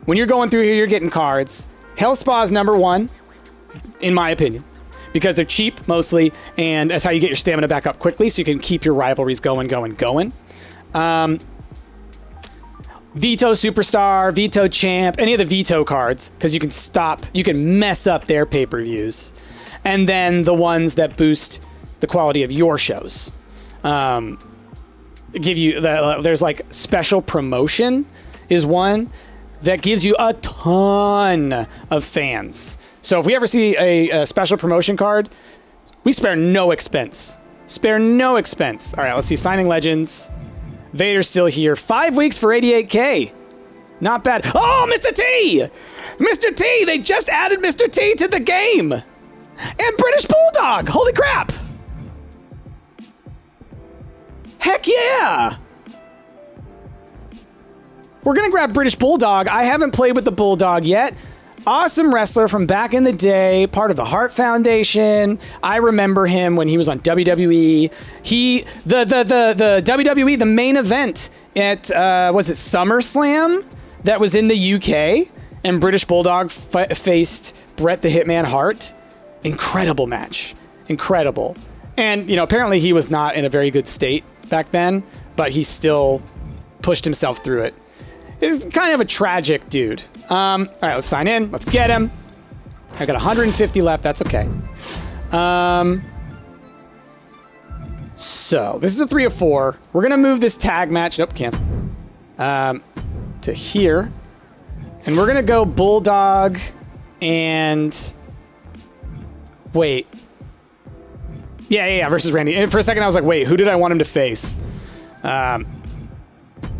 when you're going through here, you're getting cards. Health spa is number one, in my opinion, because they're cheap, mostly, and that's how you get your stamina back up quickly, so you can keep your rivalries going. Veto Superstar, Veto Champ, any of the Veto cards, because you can mess up their pay-per-views. And then the ones that boost the quality of your shows. Give you there's like special promotion is one that gives you a ton of fans. So if we ever see a special promotion card, we spare no expense. All right, let's see. Signing Legends. Vader's still here. 5 weeks for 88K. Not bad. Oh, Mr. T! Mr. T! They just added Mr. T to the game! And British Bulldog! Holy crap! Heck yeah! We're gonna grab British Bulldog. I haven't played with the Bulldog yet. Awesome wrestler from back in the day, part of the Hart Foundation. I remember him when he was on WWE. The WWE, the main event at, was it SummerSlam? That was in the UK, and British Bulldog faced Bret the Hitman Hart. Incredible match. Incredible. And, apparently he was not in a very good state back then, but he still pushed himself through it. He's kind of a tragic dude. All right, let's sign in. Let's get him. I got 150 left. That's okay. So this is a 3 of 4. We're gonna move this tag match. Nope, cancel. To here, and we're gonna go Bulldog and wait. Yeah, versus Randy. And for a second, I was like, wait, who did I want him to face? We're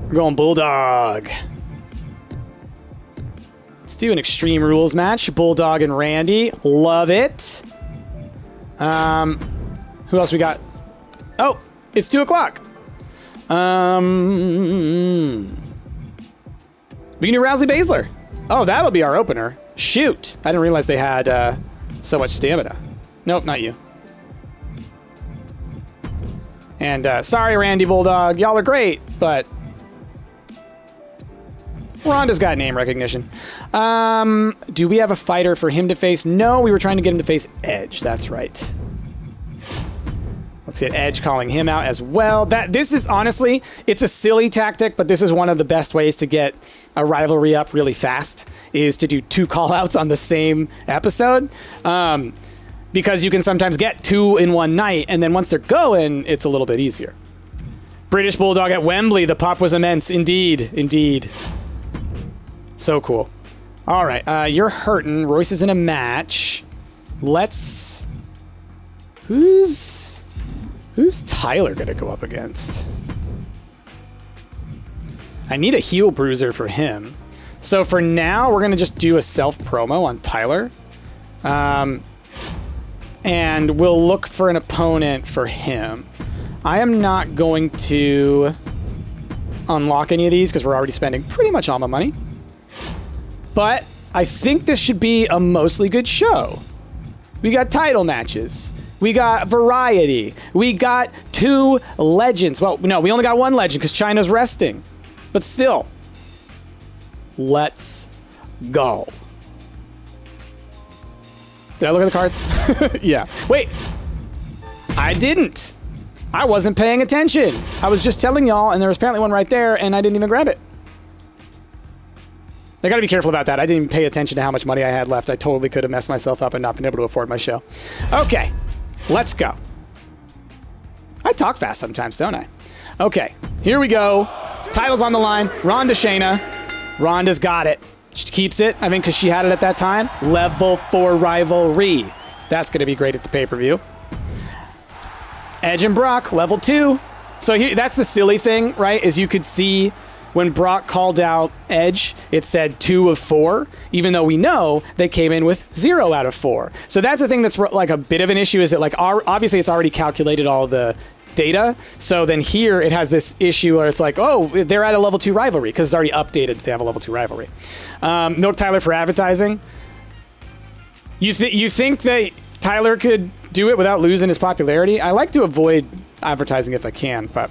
going Bulldog. Let's do an Extreme Rules match. Bulldog and Randy. Love it. Who else we got? Oh, it's 2 o'clock. We can do Rousey Baszler. Oh, that'll be our opener. Shoot. I didn't realize they had so much stamina. Nope, not you. And sorry, Randy Bulldog. Y'all are great, but Ronda's got name recognition. Do we have a fighter for him to face? No, we were trying to get him to face Edge. That's right. Let's get Edge calling him out as well. This is honestly, it's a silly tactic, but this is one of the best ways to get a rivalry up really fast, is to do 2 call-outs on the same episode. Because you can sometimes get 2 in one night, and then once they're going, it's a little bit easier. British Bulldog at Wembley. The pop was immense. Indeed. Indeed. So cool. All right. You're hurting. Royce is in a match. Let's... Who's Tyler going to go up against? I need a heel bruiser for him. So for now, we're going to just do a self-promo on Tyler. And we'll look for an opponent for him. I am not going to unlock any of these because we're already spending pretty much all my money. But I think this should be a mostly good show. We got title matches. We got variety. We got 2 legends. Well, no, we only got 1 legend because Chyna's resting. But still, let's go. Did I look at the cards? Yeah. Wait. I didn't. I wasn't paying attention. I was just telling y'all, and there was apparently one right there, and I didn't even grab it. I gotta be careful about that. I didn't even pay attention to how much money I had left. I totally could have messed myself up and not been able to afford my show. Okay. Let's go. I talk fast sometimes, don't I? Okay. Here we go. Title's on the line. Ronda Shayna. Ronda's got it. She keeps it, I think, because she had it at that time. Level 4 rivalry. That's going to be great at the pay-per-view. Edge and Brock, level 2. So here, that's the silly thing, right, is you could see when Brock called out Edge, it said 2 of 4, even though we know they came in with 0 out of 4. So that's the thing that's like a bit of an issue, is that like obviously it's already calculated all the data. So then here it has this issue where it's like, oh, they're at a level 2 rivalry because it's already updated that they have a level 2 rivalry. Milk Tyler for advertising. You think that Tyler could do it without losing his popularity? I like to avoid advertising if I can, but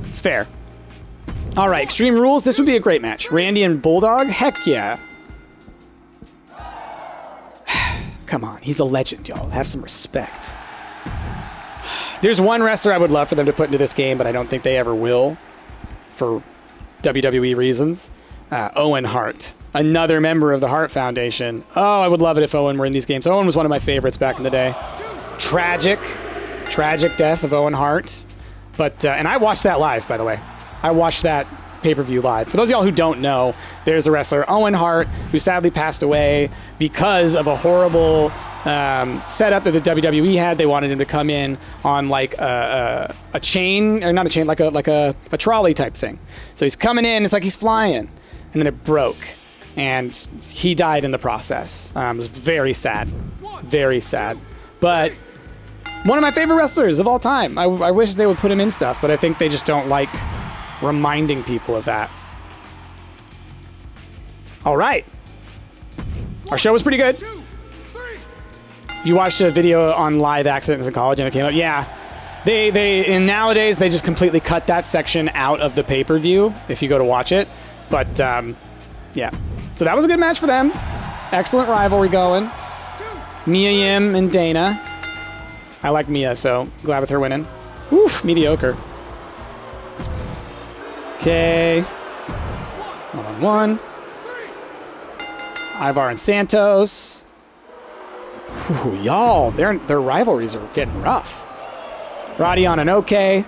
it's fair. All right, Extreme Rules. This would be a great match. Randy and Bulldog? Heck yeah. Come on, he's a legend, y'all. Have some respect. There's one wrestler I would love for them to put into this game, but I don't think they ever will for WWE reasons. Owen Hart. Another member of the Hart Foundation. Oh, I would love it if Owen were in these games. Owen was one of my favorites back in the day. Tragic death of Owen Hart. But and I watched that live, by the way. I watched that pay-per-view live. For those of y'all who don't know, there's a wrestler, Owen Hart, who sadly passed away because of a horrible setup that the WWE had. They wanted him to come in on like a chain, or not a chain, like a trolley type thing. So he's coming in, it's like he's flying, and then it broke, and he died in the process. It was very sad, very sad. But one of my favorite wrestlers of all time. I wish they would put him in stuff, but I think they just don't like reminding people of that. All right. Our show was pretty good. You watched a video on live accidents in college and it came up. Yeah. And nowadays they just completely cut that section out of the pay-per-view if you go to watch it. But yeah. So that was a good match for them. Excellent rivalry going. Mia Yim and Dana. I like Mia, so glad with her winning. Oof, mediocre. Okay. 1-on-1. Ivar and Santos. Ooh, y'all, their rivalries are getting rough. Roddy on an OK.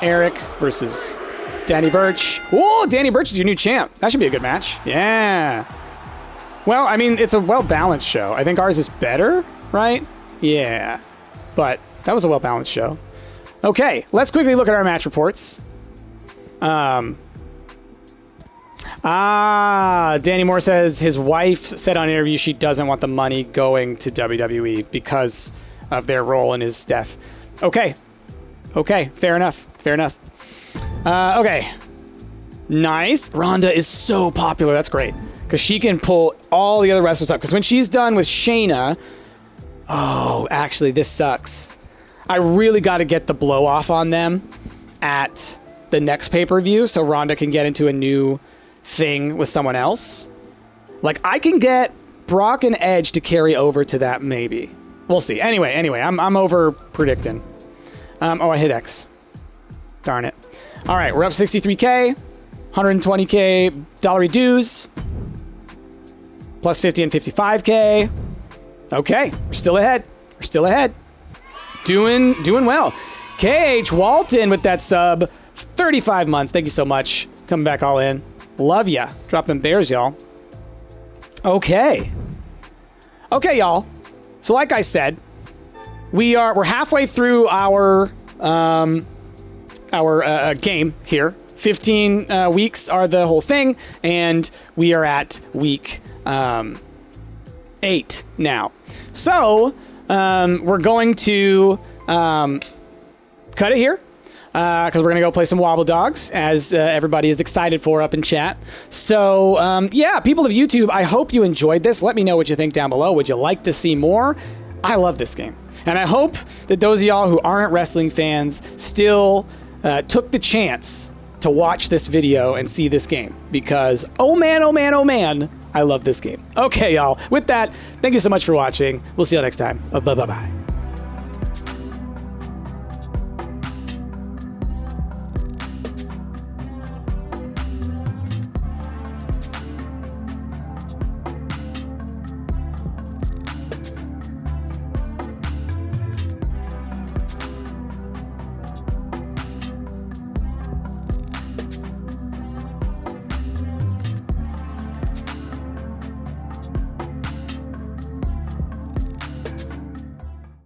Eric versus Danny Burch. Whoa, Danny Burch is your new champ. That should be a good match. Yeah. Well, I mean, it's a well-balanced show. I think ours is better, right? Yeah. But that was a well-balanced show. Okay, let's quickly look at our match reports. Danny Moore says his wife said on an interview she doesn't want the money going to WWE because of their role in his death. Okay. Okay, fair enough. Fair enough. Okay. Nice. Ronda is so popular. That's great. Because she can pull all the other wrestlers up. Because when she's done with Shayna... Oh, actually, this sucks. I really got to get the blow off on them at the next pay-per-view so Ronda can get into a new thing with someone else. Like, I can get Brock and Edge to carry over to that, maybe. We'll see. Anyway, I'm over-predicting. Oh, I hit X. Darn it. All right, we're up 63K, 120K dollar dues, plus 50 and 55K. Okay, we're still ahead. We're still ahead. Doing well. KH Walton with that sub, 35 months. Thank you so much. Coming back all in. Love ya. Drop them bears, y'all. Okay. Okay, y'all. So like I said, we're halfway through our game here. 15 weeks are the whole thing, and we are at week 8 now. So we're going to cut it here because we're going to go play some Wobble Dogs, as everybody is excited for up in chat. So yeah, people of YouTube, I hope you enjoyed this. Let me know what you think down below. Would you like to see more? I love this game. And I hope that those of y'all who aren't wrestling fans still took the chance to watch this video and see this game, because oh man, I love this game. Okay, y'all. With that, thank you so much for watching. We'll see you next time. Bye-bye.